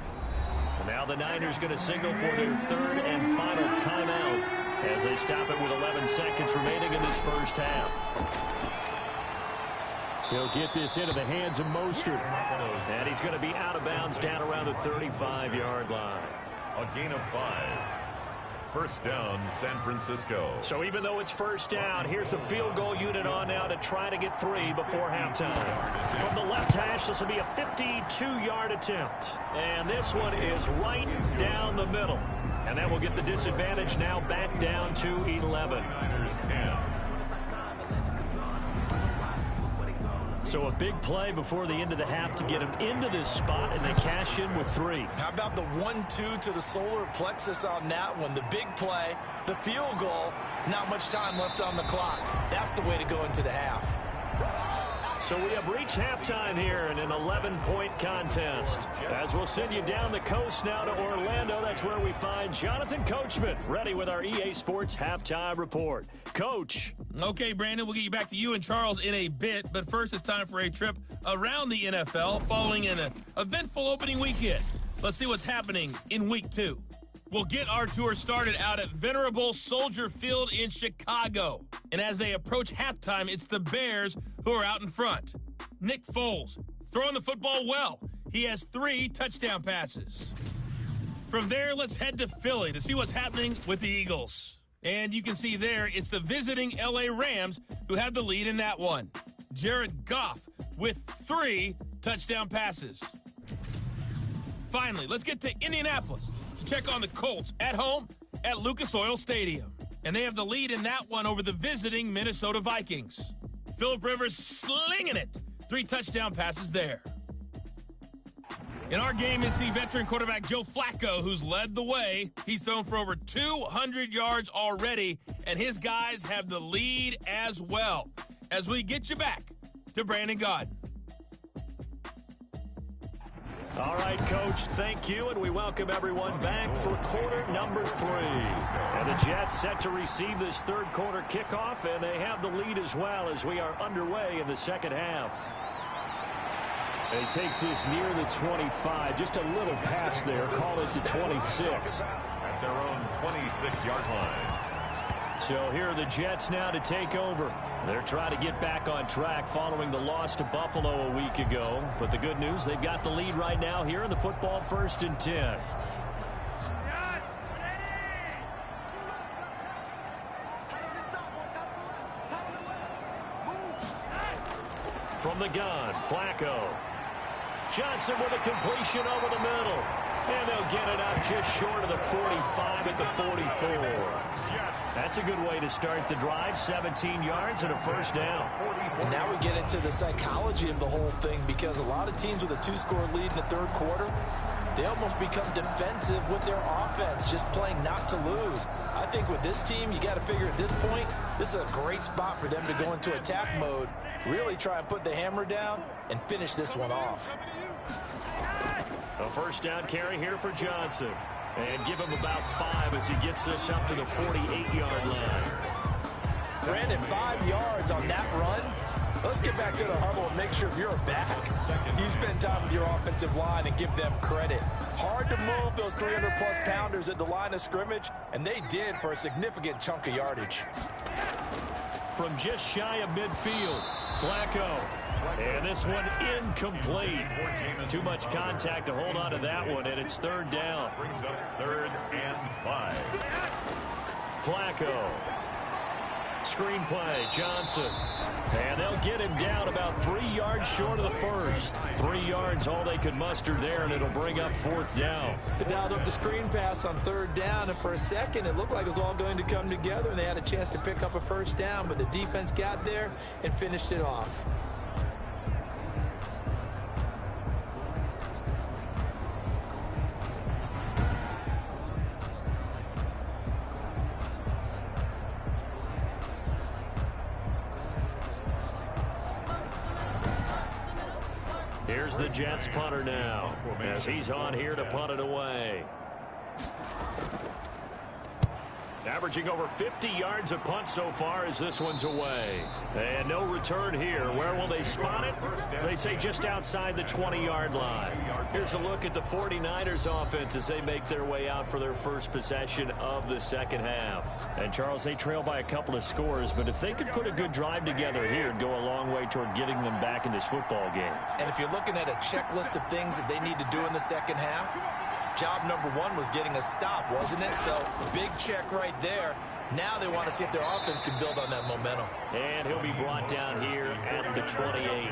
E: Now the Niners going to signal for their 3rd and final timeout as they stop it with 11 seconds remaining in this first half. He'll get this into the hands of Mostert. And he's going to be out of bounds down around the 35-yard line.
B: A gain of 5. First down, San Francisco.
E: So even though it's first down, here's the field goal unit on now to try to get 3 before halftime. From the left hash, this will be a 52-yard attempt. And this one is right down the middle. And that will get the disadvantage now back down to 11.
B: 10.
E: So a big play before the end of the half to get him into this spot, and they cash in with 3.
D: How about the 1-2 to the solar plexus on that one? The big play, the field goal, not much time left on the clock. That's the way to go into the half.
E: So we have reached halftime here in an 11-point contest. As we'll send you down the coast now to Orlando, that's where we find Jonathan Coachman, ready with our EA Sports Halftime Report. Coach.
G: Okay, Brandon, we'll get you back to you and Charles in a bit, but first it's time for a trip around the NFL following an eventful opening weekend. Let's see what's happening in Week 2. We'll get our tour started out at Venerable Soldier Field in Chicago. And as they approach halftime, it's the Bears who are out in front. Nick Foles throwing the football well. He has 3 touchdown passes. From there, let's head to Philly to see what's happening with the Eagles. And you can see there, it's the visiting LA Rams who have the lead in that one. Jared Goff with 3 touchdown passes. Finally, let's get to Indianapolis to check on the Colts at home at Lucas Oil Stadium. And they have the lead in that one over the visiting Minnesota Vikings. Phillip Rivers slinging it. 3 touchdown passes there. In our game, it's the veteran quarterback Joe Flacco who's led the way. He's thrown for over 200 yards already, and his guys have the lead as well. As we get you back to Brandon Gaudin.
E: All right, Coach, thank you, and we welcome everyone back for quarter number 3. And the Jets set to receive this third quarter kickoff, and they have the lead as well as we are underway in the second half. And he takes this near the 25, just a little pass there, call it the 26.
B: At their own 26-yard line.
E: So here are the Jets now to take over. They're trying to get back on track following the loss to Buffalo a week ago. But the good news, they've got the lead right now here in the football 1st and 10. From the gun, Flacco. Johnson with a completion over the middle. And they'll get it up just short of the 45 at the 44. That's a good way to start the drive. 17 yards and a first down.
D: And now we get into the psychology of the whole thing, because a lot of teams with a 2-score lead in the third quarter, they almost become defensive with their offense, just playing not to lose. I think with this team, you got to figure at this point, this is a great spot for them to go into attack mode, really try and put the hammer down and finish this one off.
E: A first down carry here for Johnson. And give him about 5 as he gets this up to the 48-yard line.
D: Brandon, 5 yards on that run. Let's get back to the huddle and make sure you're back. You spend time with your offensive line and give them credit. Hard to move those 300-plus pounders at the line of scrimmage, and they did for a significant chunk of yardage.
E: From just shy of midfield, Flacco. And this one incomplete. Too much contact to hold on to that one, and it's third down.
B: Brings up 3rd and 5.
E: Flacco. Screen play, Johnson. And they'll get him down about 3 yards short of the first. 3 yards all they could muster there, and it'll bring up 4th down.
D: They dialed up the screen pass on 3rd down, and for a second it looked like it was all going to come together, and they had a chance to pick up a first down, but the defense got there and finished it off.
E: Here's the Jets punter now, as he's on here to punt it away. Averaging over 50 yards a punt so far as this one's away. And no return here. Where will they spot it? They say just outside the 20-yard line. Here's a look at the 49ers offense as they make their way out for their first possession of the second half. And Charles, they trail by a couple of scores, but if they could put a good drive together here, it'd go a long way toward getting them back in this football game.
D: And if you're looking at a checklist of things that they need to do in the second half, job number 1 was getting a stop, wasn't it? So, big check right there. Now they want to see if their offense can build on that momentum.
E: And he'll be brought down here at the 28.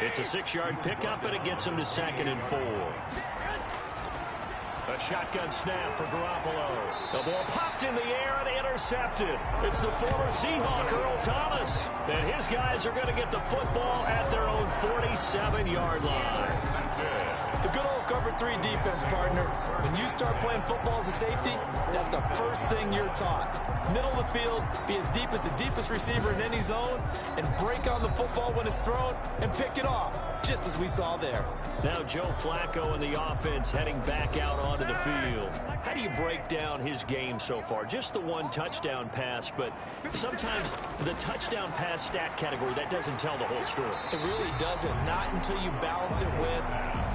E: It's a 6-yard pickup, and it gets him to 2nd and 4. A shotgun snap for Garoppolo. The ball popped in the air and intercepted. It's the former Seahawk, Earl Thomas. And his guys are going to get the football at their own 47-yard line.
D: The good old cover 3 defense, partner. When you start playing football as a safety, that's the first thing you're taught. Middle of the field, be as deep as the deepest receiver in any zone, and break on the football when it's thrown and pick it off, just as we saw there.
E: Now Joe Flacco and the offense heading back out onto the field. How do you break down his game so far? Just the 1 touchdown pass, but sometimes the touchdown pass stat category, that doesn't tell the whole story.
D: It really doesn't, not until you balance it with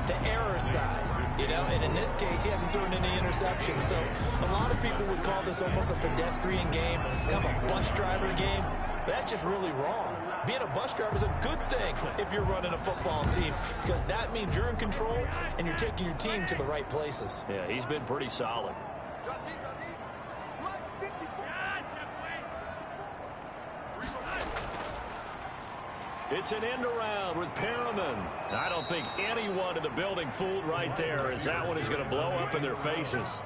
D: the error side. You know, and in this case, he hasn't thrown any interceptions. So a lot of people would call this almost a pedestrian game, kind of a bus driver game. But that's just really wrong. Being a bus driver is a good thing if you're running a football team, because that means you're in control and you're taking your team to the right places.
E: Yeah, he's been pretty solid. It's an end around with Perriman. I don't think anyone in the building fooled right there, as that one is going to blow up in their faces.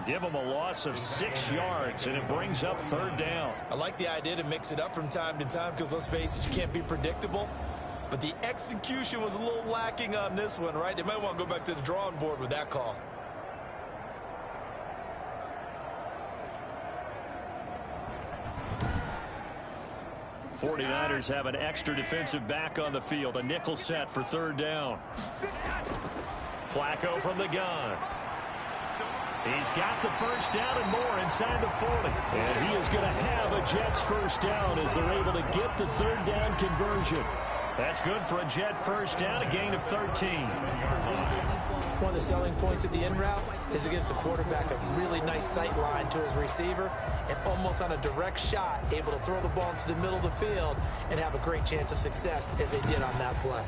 E: Give them a loss of 6 yards, and it brings up 3rd down.
D: I like the idea to mix it up from time to time, because let's face it, you can't be predictable. But the execution was a little lacking on this one, right? They might want to go back to the drawing board with that call.
E: '49ers have an extra defensive back on the field. A nickel set for 3rd down. Flacco from the gun. He's got the first down and more inside the 40. And he is going to have a Jets first down as they're able to get the 3rd down conversion. That's good for a Jet first down, a gain of 13.
D: One of the selling points of the in route is against the quarterback, a really nice sight line to his receiver, and almost on a direct shot, able to throw the ball into the middle of the field and have a great chance of success as they did on that play.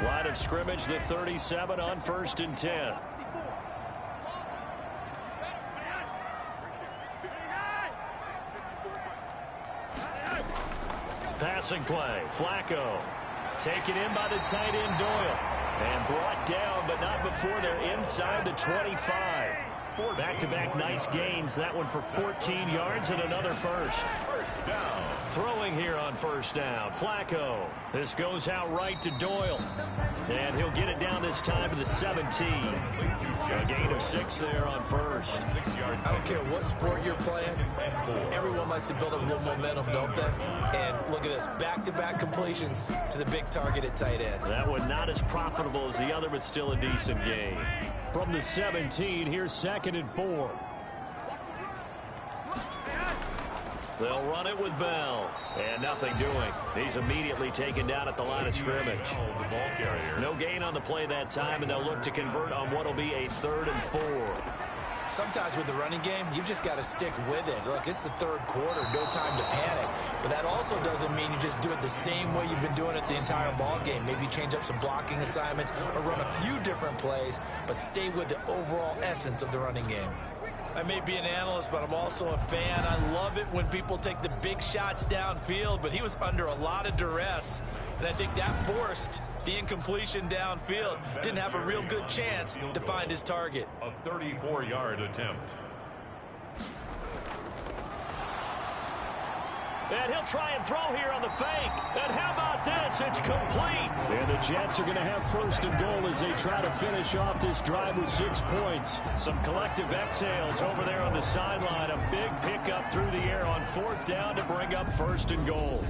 E: Line of scrimmage, the 37 on 1st and 10. Passing play, Flacco. Taken in by the tight end Doyle. And brought down, but not before they're inside the 25. Back-to-back nice gains. That one for 14 yards and another first.
B: First down.
E: Throwing here on 1st down. Flacco. This goes out right to Doyle. And he'll get it down this time to the 17. A gain of 6 there on 1st.
B: 6 yards.
D: I don't care what sport you're playing. Everyone likes to build up a little momentum, don't they? And look at this. Back-to-back completions to the big target at tight end.
E: That one not as profitable as the other, but still a decent gain. From the 17, here's 2nd and 4. They'll run it with Bell. And nothing doing. He's immediately taken down at the line of scrimmage.
B: The ball carrier.
E: No gain on the play that time, and they'll look to convert on what will be a 3rd and 4.
D: Sometimes with the running game, you've just got to stick with it. Look, it's the 3rd quarter, no time to panic. But that also doesn't mean you just do it the same way you've been doing it the entire ball game. Maybe change up some blocking assignments or run a few different plays, but stay with the overall essence of the running game. I may be an analyst, but I'm also a fan. I love it when people take the big shots downfield, but he was under a lot of duress. And I think that forced the incompletion downfield. Didn't have a real good chance to find his target.
B: A 34-yard attempt.
E: And he'll try and throw here on the fake. And how about this? It's complete. And the Jets are going to have 1st and goal as they try to finish off this drive with 6 points. Some collective exhales over there on the sideline. A big pickup through the air on 4th down to bring up 1st and goal.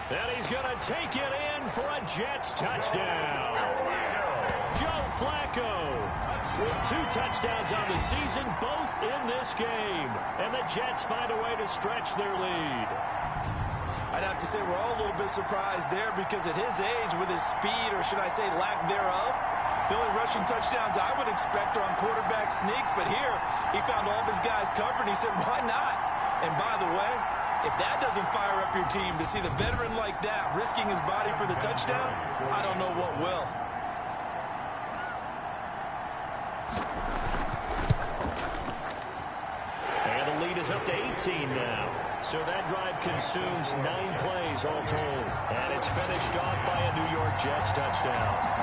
E: And he's going to take it in for a Jets touchdown. Joe Flacco with 2 touchdowns on the season, both in this game. And the Jets find a way to stretch their lead.
D: I'd have to say we're all a little bit surprised there, because at his age, with his speed, or should I say lack thereof, the only rushing touchdowns I would expect are on quarterback sneaks. But here, he found all of his guys covered, and he said, why not? And by the way, If that doesn't fire up your team to see the veteran like that risking his body for the touchdown, I don't know what will.
E: And the lead is up to 18 now. So that drive consumes 9 plays all told. And it's finished off by a New York Jets touchdown.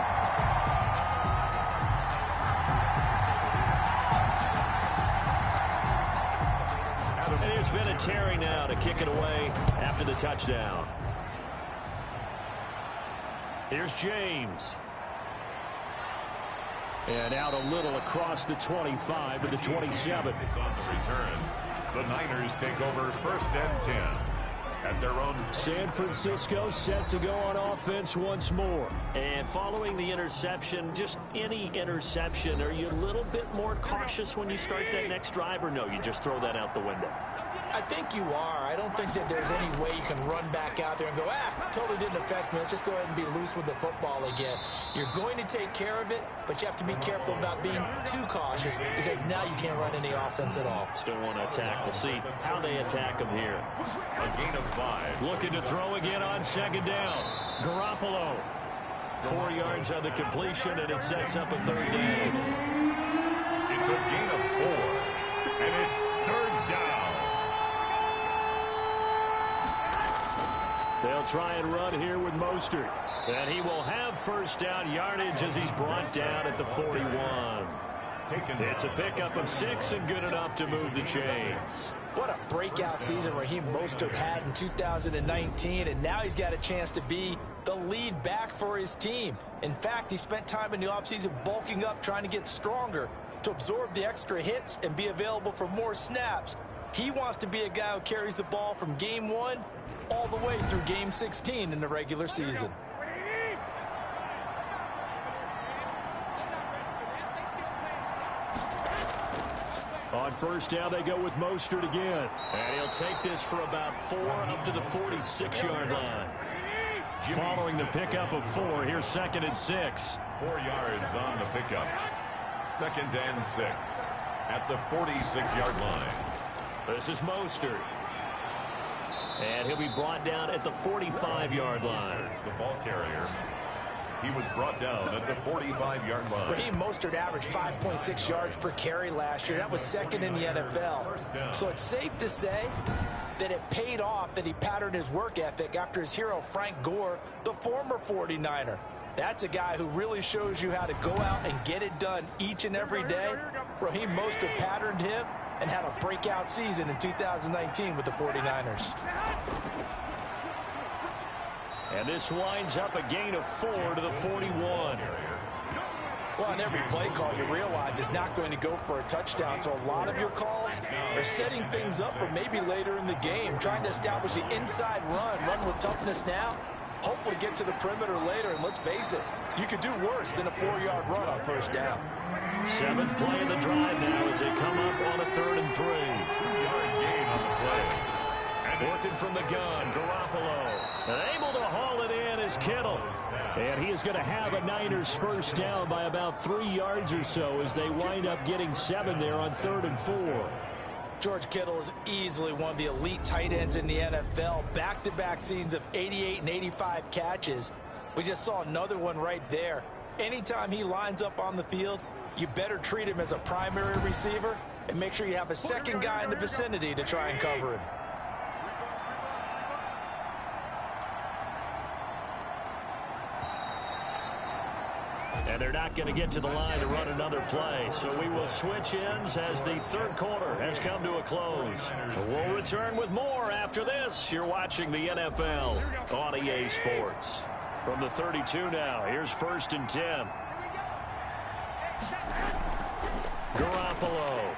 E: And here's Vinatieri now to kick it away after the touchdown. Here's James. And out a little across the 25 to the 27.
B: On the return, the Niners take over 1st and 10 at their own.
E: San Francisco set to go on offense once more. And following the interception, just any interception, are you a little bit more cautious when you start that next drive, or no, you just throw that out the window?
D: I think you are. I don't think that there's any way you can run back out there and go, totally didn't affect me. Let's just go ahead and be loose with the football again. You're going to take care of it, but you have to be careful about being too cautious because now you can't run any offense at all.
E: Still want to attack. We'll see how they attack them here.
B: A gain of 5.
E: Looking to throw again on 2nd down. Garoppolo. 4 yards on the completion, and it sets up a 3rd down.
B: It's a gain of 4, and it's 3rd down.
E: They'll try and run here with Mostert. And he will have 1st down yardage as he's brought down at the 41. It's a pickup of 6 and good enough to move the chains.
D: What a breakout season Raheem Mostert had in 2019, and now he's got a chance to be the lead back for his team. In fact, he spent time in the offseason bulking up, trying to get stronger to absorb the extra hits and be available for more snaps. He wants to be a guy who carries the ball from game 1 all the way through game 16 in the regular season.
E: On 1st down, they go with Mostert again. And he'll take this for about 4 up to the 46-yard line. Following the pickup of 4, here's 2nd and 6.
B: 4 yards on the pickup. 2nd and 6 at the 46-yard line.
E: This is Mostert. And he'll be brought down at the 45-yard line.
B: The ball carrier. He was brought down at the 45-yard line.
D: Raheem Mostert averaged 5.6 yards per carry last year. That was 2nd in the NFL. So it's safe to say that it paid off that he patterned his work ethic after his hero Frank Gore, the former 49er. That's a guy who really shows you how to go out and get it done each and every day. Raheem Mostert patterned him and had a breakout season in 2019 with the 49ers.
E: And this winds up a gain of 4 to the 41.
D: Well, on every play call, you realize it's not going to go for a touchdown. So a lot of your calls are setting things up for maybe later in the game, trying to establish the inside run with toughness now, hopefully get to the perimeter later. And let's face it, you could do worse than a 4-yard run on 1st down.
E: 7th play in the drive now as they come up on a 3rd and 3.
B: 2-yard gain on the play.
E: Working from the gun, Garoppolo. And able to haul it in is Kittle. And he is going to have a Niners 1st down by about 3 yards or so as they wind up getting 7 there on 3rd and 4.
D: George Kittle is easily one of the elite tight ends in the NFL. Back-to-back seasons of 88 and 85 catches. We just saw another one right there. Anytime he lines up on the field, you better treat him as a primary receiver and make sure you have a second guy in the vicinity to try and cover him.
E: And they're not going to get to the line to run another play. So we will switch ends as the 3rd quarter has come to a close. We'll return with more after this. You're watching the NFL on EA Sports. From the 32 now, here's 1st and 10. Garoppolo.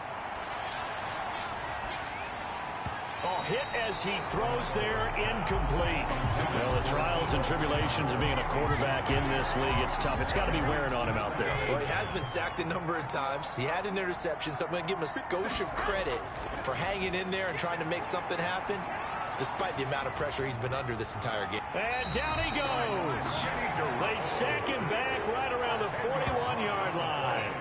E: Oh, hit as he throws there, incomplete. Well, the trials and tribulations of being a quarterback in this league, it's tough. It's got to be wearing on him out there.
D: Well, he has been sacked a number of times. He had an interception, so I'm going to give him a skosh of credit for hanging in there and trying to make something happen, despite the amount of pressure he's been under this entire game.
E: And down he goes. They sack him back right around the 41-yard line.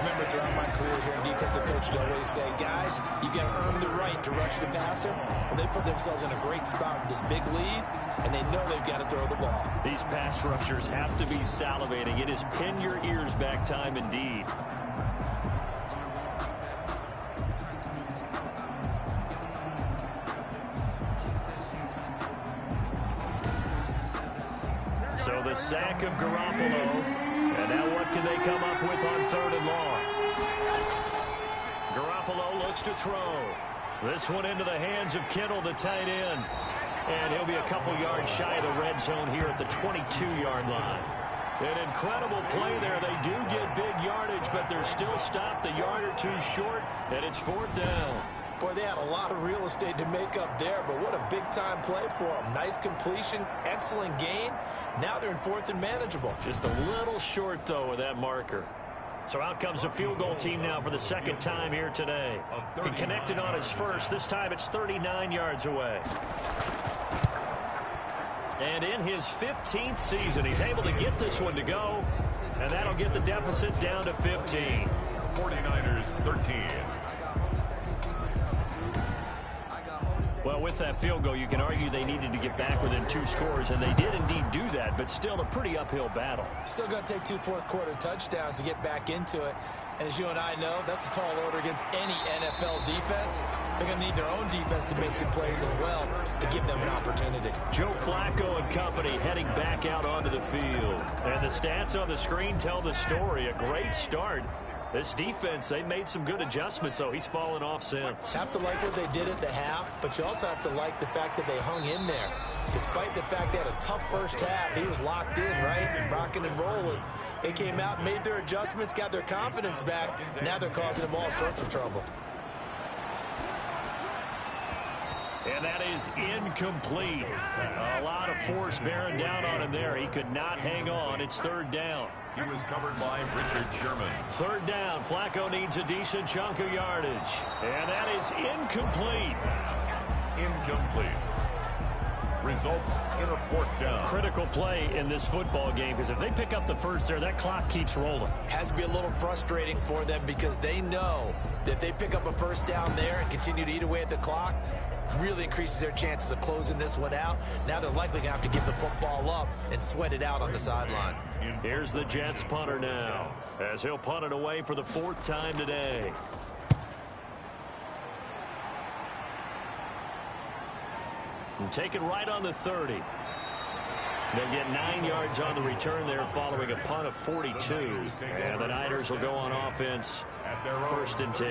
D: remember throughout my career here in defensive coach, I'd always say, guys, you got to earn the right to rush the passer. Well, they put themselves in a great spot with this big lead, and they know they've got to throw the ball.
E: These pass rushers have to be salivating. It is pin your ears back time indeed. So the sack of Garoppolo. And now what can they come up with on 3rd and long? Garoppolo looks to throw. This one into the hands of Kittle, the tight end. And he'll be a couple yards shy of the red zone here at the 22-yard line. An incredible play there. They do get big yardage, but they're still stopped a yard or two short, and it's 4th down.
D: Boy, they had a lot of real estate to make up there, but what a big-time play for them. Nice completion, excellent gain. Now they're in 4th and manageable.
E: Just a little short, though, with that marker. So out comes the field goal team now for the 2nd time here today. He connected on his first. This time it's 39 yards away. And in his 15th season, he's able to get this one to go, and that'll get the deficit down to 15.
B: 49ers 13.
E: Well, with that field goal, you can argue they needed to get back within 2 scores, and they did indeed do that, but still a pretty uphill battle.
D: Still going to take 2 fourth-quarter touchdowns to get back into it. And as you and I know, that's a tall order against any NFL defense. They're going to need their own defense to make some plays as well to give them an opportunity.
E: Joe Flacco and company heading back out onto the field. And the stats on the screen tell the story. A great start. This defense, they made some good adjustments, so he's fallen off since.
D: Have to like what they did at the half, but you also have to like the fact that they hung in there. Despite the fact they had a tough first half, he was locked in, right? Rocking and rolling. They came out, made their adjustments, got their confidence back. Now they're causing them all sorts of trouble.
E: And that is incomplete. A lot of force bearing down on him there. He could not hang on. It's 3rd down.
B: He was covered by Richard Sherman.
E: 3rd down. Flacco needs a decent chunk of yardage. And that is incomplete.
B: Incomplete. Results in a 4th down.
E: Critical play in this football game, because if they pick up the first there, that clock keeps rolling.
D: Has to be a little frustrating for them because they know that if they pick up a first down there and continue to eat away at the clock, really increases their chances of closing this one out. Now they're likely going to have to give the football up and sweat it out on the sideline.
E: Here's the Jets punter now, as he'll punt it away for the 4th time today. And take it right on the 30. They'll get 9 yards on the return there following a punt of 42. And the Niners will go on offense, 1st and 10.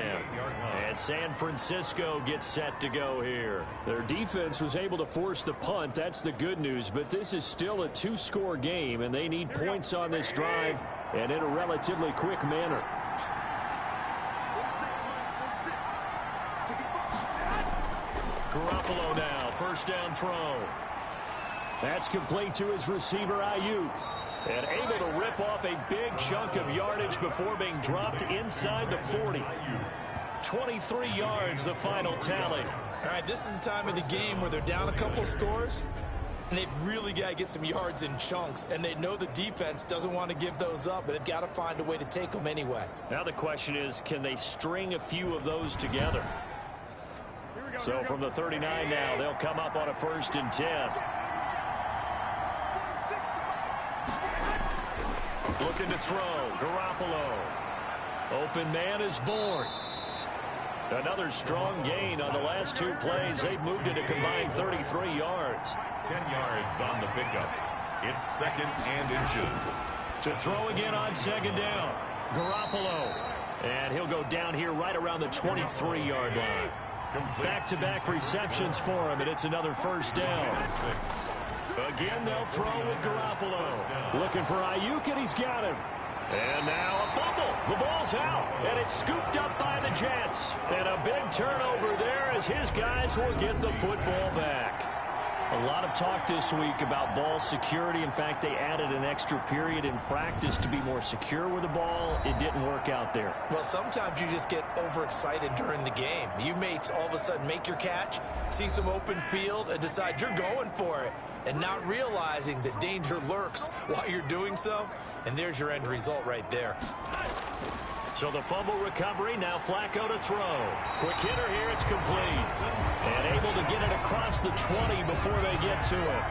E: And San Francisco gets set to go here. Their defense was able to force the punt. That's the good news. But this is still a 2-score game, and they need points on this drive and in a relatively quick manner. Garoppolo now, 1st down throw. That's complete to his receiver, Ayuk. And able to rip off a big chunk of yardage before being dropped inside the 40. 23 yards, the final tally.
D: All right, this is the time of the game where they're down a couple of scores, and they've really got to get some yards in chunks, and they know the defense doesn't want to give those up, but they've got to find a way to take them anyway.
E: Now the question is, can they string a few of those together? So from the 39 now, they'll come up on a 1st and 10. Looking to throw. Garoppolo. Open man is born. Another strong gain on the last 2 plays. They've moved it a combined 33 yards.
B: 10 yards on the pickup. It's 2nd and inches.
E: To throw again on 2nd down. Garoppolo. And he'll go down here right around the 23-yard line. Back-to-back receptions for him, and it's another 1st down. Again, they'll throw with Garoppolo. Looking for Ayuk, and he's got him. And now a fumble. The ball's out, and it's scooped up by the Jets. And a big turnover there as his guys will get the football back. A lot of talk this week about ball security. In fact, they added an extra period in practice to be more secure with the ball. It didn't work out there.
D: Well, sometimes you just get overexcited during the game. You may all of a sudden make your catch, see some open field, and decide you're going for it, and not realizing that danger lurks while you're doing so. And there's your end result right there.
E: So the fumble recovery, now Flacco to throw. Quick hitter here, it's complete. And able to get it across the 20 before they get to it.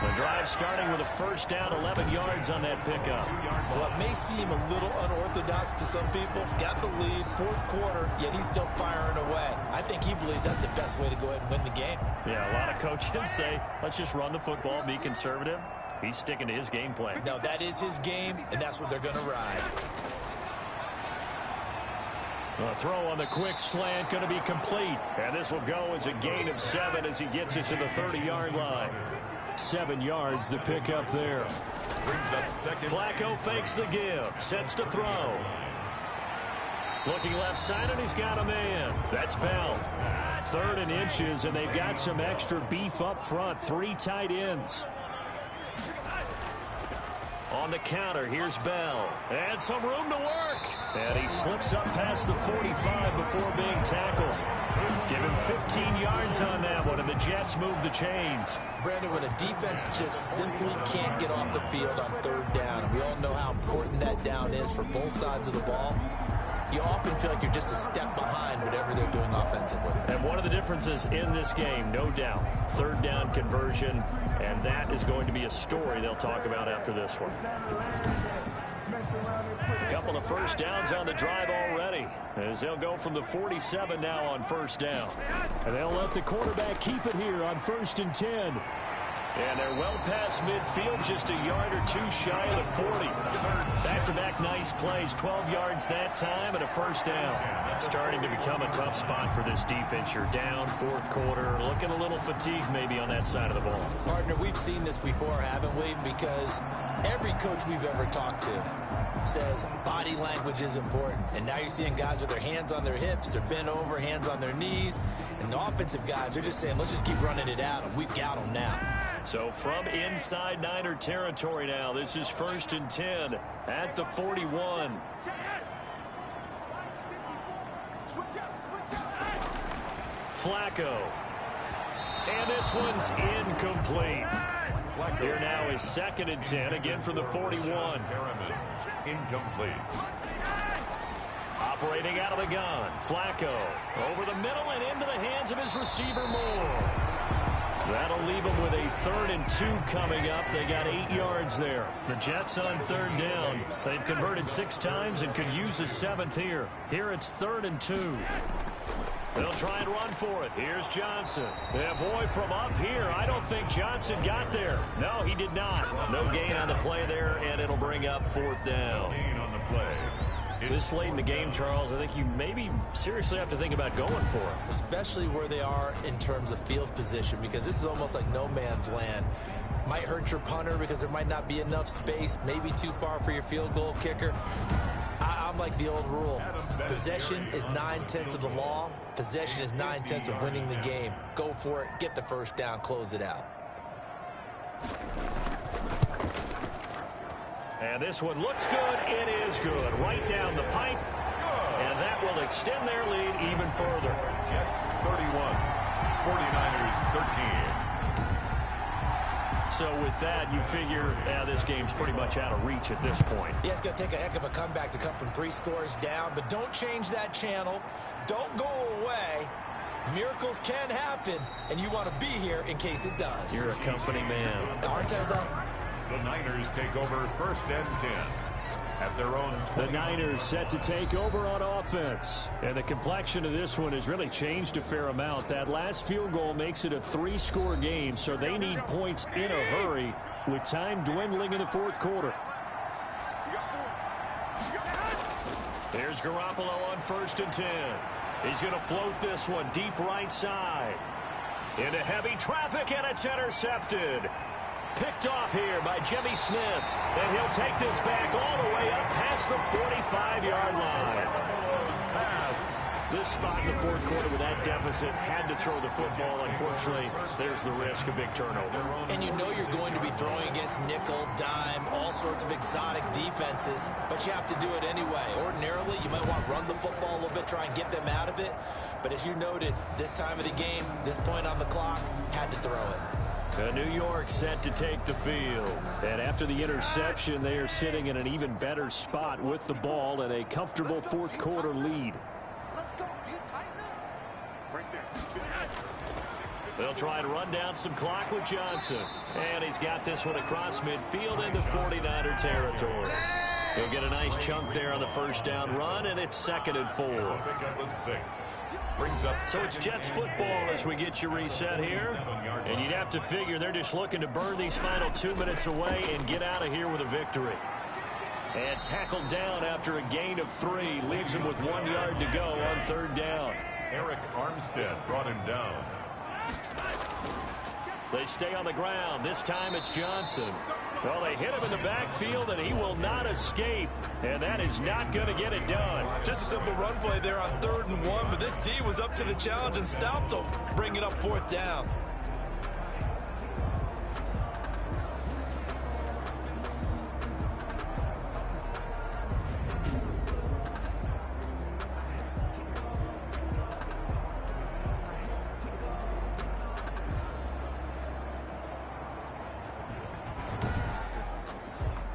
E: The drive starting with a first down, 11 yards on that pickup.
D: Well, it may seem a little unorthodox to some people. Got the lead, fourth quarter, yet he's still firing away. I think he believes that's the best way to go ahead and win the game.
E: Yeah, a lot of coaches say, let's just run the football, be conservative. He's sticking to his game plan.
D: No, that is his game, and that's what they're going to ride.
E: A throw on the quick slant going to be complete. And this will go as a gain of 7 as he gets it to the 30-yard line. 7 yards, the pickup there.
B: Brings up second.
E: Flacco fakes the give. Sets to throw. Looking left side, and he's got a man. That's Bell. 3rd and inches, and they've got some extra beef up front. 3 tight ends. On the counter, here's Bell. And some room to work. And he slips up past the 45 before being tackled. Give him 15 yards on that one, and the Jets move the chains.
D: Brandon, when a defense just simply can't get off the field on 3rd down, and we all know how important that down is for both sides of the ball, you often feel like you're just a step behind whatever they're doing offensively.
E: And one of the differences in this game, no doubt, 3rd down conversion, and that is going to be a story they'll talk about after this one. A couple of first downs on the drive already, as they'll go from the 47 now on 1st down. And they'll let the quarterback keep it here on 1st and 10. And they're well past midfield, just a yard or 2 shy of the 40. Back-to-back nice plays, 12 yards that time and a 1st down. Starting to become a tough spot for this defense. You're down, 4th quarter, looking a little fatigued maybe on that side of the ball.
D: Partner, we've seen this before, haven't we? Because every coach we've ever talked to says body language is important. And now you're seeing guys with their hands on their hips, they're bent over, hands on their knees. And the offensive guys, they're just saying, let's just keep running it out, and we've got them now.
E: So from inside Niner territory now, this is 1st and 10 at the 41. Flacco. And this one's incomplete. Here now is 2nd and 10, again for the 41.
B: Incomplete.
E: Operating out of the gun, Flacco over the middle and into the hands of his receiver Moore. That'll leave them with a 3rd and 2 coming up. They got 8 yards there. The Jets on 3rd down. They've converted 6 times and could use a 7th here. Here it's 3rd and 2. They'll try and run for it. Here's Johnson. And boy, from up here, I don't think Johnson got there. No, he did not. No gain on the play there, and it'll bring up 4th down.
B: Gain on the play.
E: This late in the game, Charles, I think you maybe seriously have to think about going for it.
D: Especially where they are in terms of field position, because this is almost like no man's land. Might hurt your punter because there might not be enough space, maybe too far for your field goal kicker. I'm like the old rule. Possession is 9/10 of the law. Possession is 9/10 of winning the game. Go for it, get the 1st down, close it out.
E: And this one looks good. It is good. Right down the pipe. And that will extend their lead even further.
B: Jets 31, 49ers 13.
E: So with that, you figure this game's pretty much out of reach at this point.
D: Yeah, it's going to take a heck of a comeback to come from 3 scores down, but don't change that channel. Don't go away. Miracles can happen, and you want to be here in case it does.
E: You're a company man.
D: Aren't I, though?
B: The Niners take over 1st and 10 at their own 20.
E: The Niners set to take over on offense. And the complexion of this one has really changed a fair amount. That last field goal makes it a 3-score game, so they need points in a hurry with time dwindling in the 4th quarter. Here's Garoppolo on 1st and 10. He's going to float this one deep right side. Into heavy traffic, and it's intercepted. Picked off here by Jimmy Smith. And he'll take this back all the way up past the 45-yard line. This spot in the 4th quarter with that deficit had to throw the football. Unfortunately, there's the risk of big turnover.
D: And you know you're going to be throwing against nickel, dime, all sorts of exotic defenses, but you have to do it anyway. Ordinarily, you might want to run the football a little bit, try and get them out of it. But as you noted, this time of the game, this point on the clock, had to throw it.
E: New York set to take the field. And after the interception, they are sitting in an even better spot with the ball and a comfortable fourth quarter lead.
H: Let's go. You tighten up. Right there.
E: They'll try and run down some clock with Johnson. And he's got this one across midfield into 49er territory. He'll get a nice chunk there on the first down run, and it's 2nd and 4. So it's Jets football as we get you reset here. And you'd have to figure they're just looking to burn these final 2 minutes away and get out of here with a victory. And tackled down after a gain of 3. Leaves him with 1 yard to go on 3rd down.
B: Eric Armstead brought him down.
E: They stay on the ground. This time it's Johnson. Well, they hit him in the backfield, and he will not escape. And that is not going to get it done.
D: Just a simple run play there on 3rd and 1, but this D was up to the challenge and stopped him. Bring it up 4th down.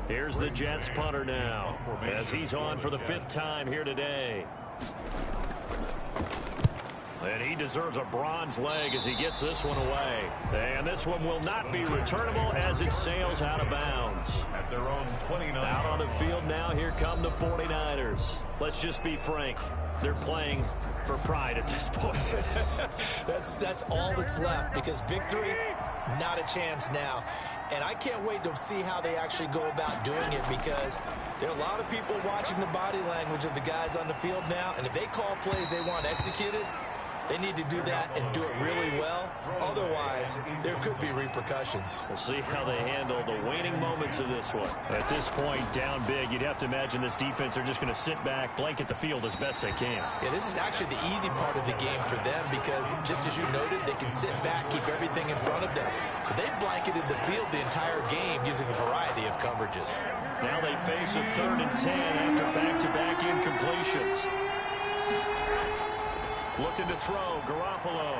E: Here's the Jets punter now, as he's on for the 5th time here today. And he deserves a bronze leg as he gets this one away. And this one will not be returnable as it sails out of bounds.
B: At their own 29.
E: Out on the field now, here come the 49ers. Let's just be frank. They're playing for pride at this point.
D: That's all that's left, because victory, not a chance now. And I can't wait to see how they actually go about doing it, because there are a lot of people watching the body language of the guys on the field now, and if they call plays they want executed, they need to do that and do it really well. Otherwise, there could be repercussions.
E: We'll see how they handle the waning moments of this one. At this point, down big, you'd have to imagine this defense are just going to sit back, blanket the field as best they can.
D: Yeah, this is actually the easy part of the game for them, because just as you noted, they can sit back, keep everything in front of them. But they've blanketed the field the entire game using a variety of coverages.
E: Now they face a 3rd and 10 after back-to-back incompletions. Looking to throw, Garoppolo.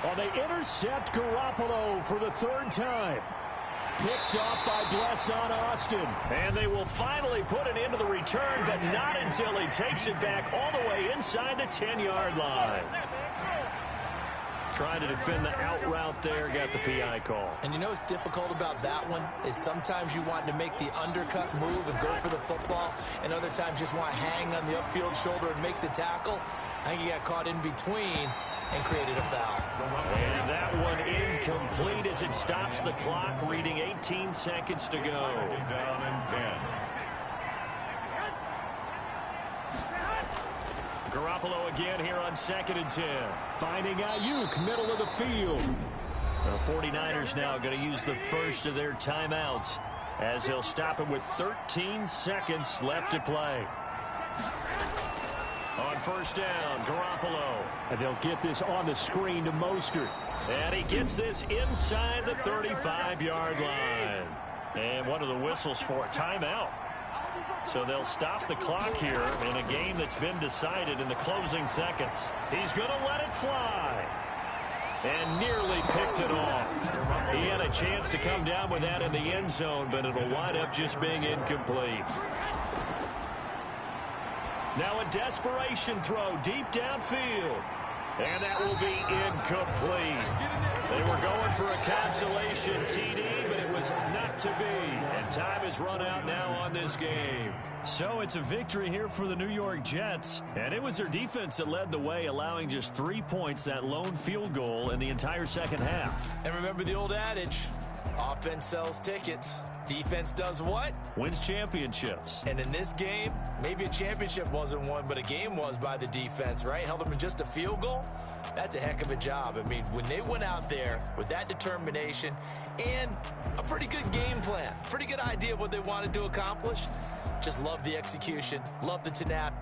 E: Well, they intercept Garoppolo for the 3rd time. Picked off by Blesson Austin. And they will finally put it into the return, but not until he takes it back all the way inside the 10-yard line. Trying to defend the out route there, got the PI call.
D: And you know what's difficult about that one is sometimes you want to make the undercut move and go for the football, and other times just want to hang on the upfield shoulder and make the tackle. I think he got caught in between and created a foul.
E: And that one incomplete as it stops the clock, reading 18 seconds to go.
B: Down and 10.
E: Garoppolo again here on 2nd and 10. Finding Ayuk, middle of the field. The 49ers now going to use the first of their timeouts as they'll stop it with 13 seconds left to play. On 1st down, Garoppolo. And they'll get this on the screen to Mostert. And he gets this inside the 35-yard line. And one of the whistles for a timeout. So they'll stop the clock here in a game that's been decided in the closing seconds. He's going to let it fly. And nearly picked it off. He had a chance to come down with that in the end zone, but it'll wind up just being incomplete. Now a desperation throw deep downfield. And that will be incomplete. They were going for a consolation TD, but it was not to be. And time is run out now on this game. So it's a victory here for the New York Jets. And it was their defense that led the way, allowing just 3 points, that lone field goal in the entire second half.
D: And remember the old adage, offense sells tickets. Defense does what?
E: Wins championships.
D: And in this game, maybe a championship wasn't won, but a game was by the defense, right? Held them in just a field goal. That's a heck of a job. I mean, when they went out there with that determination and a pretty good game plan, pretty good idea of what they wanted to accomplish, just love the execution, love the tenacity.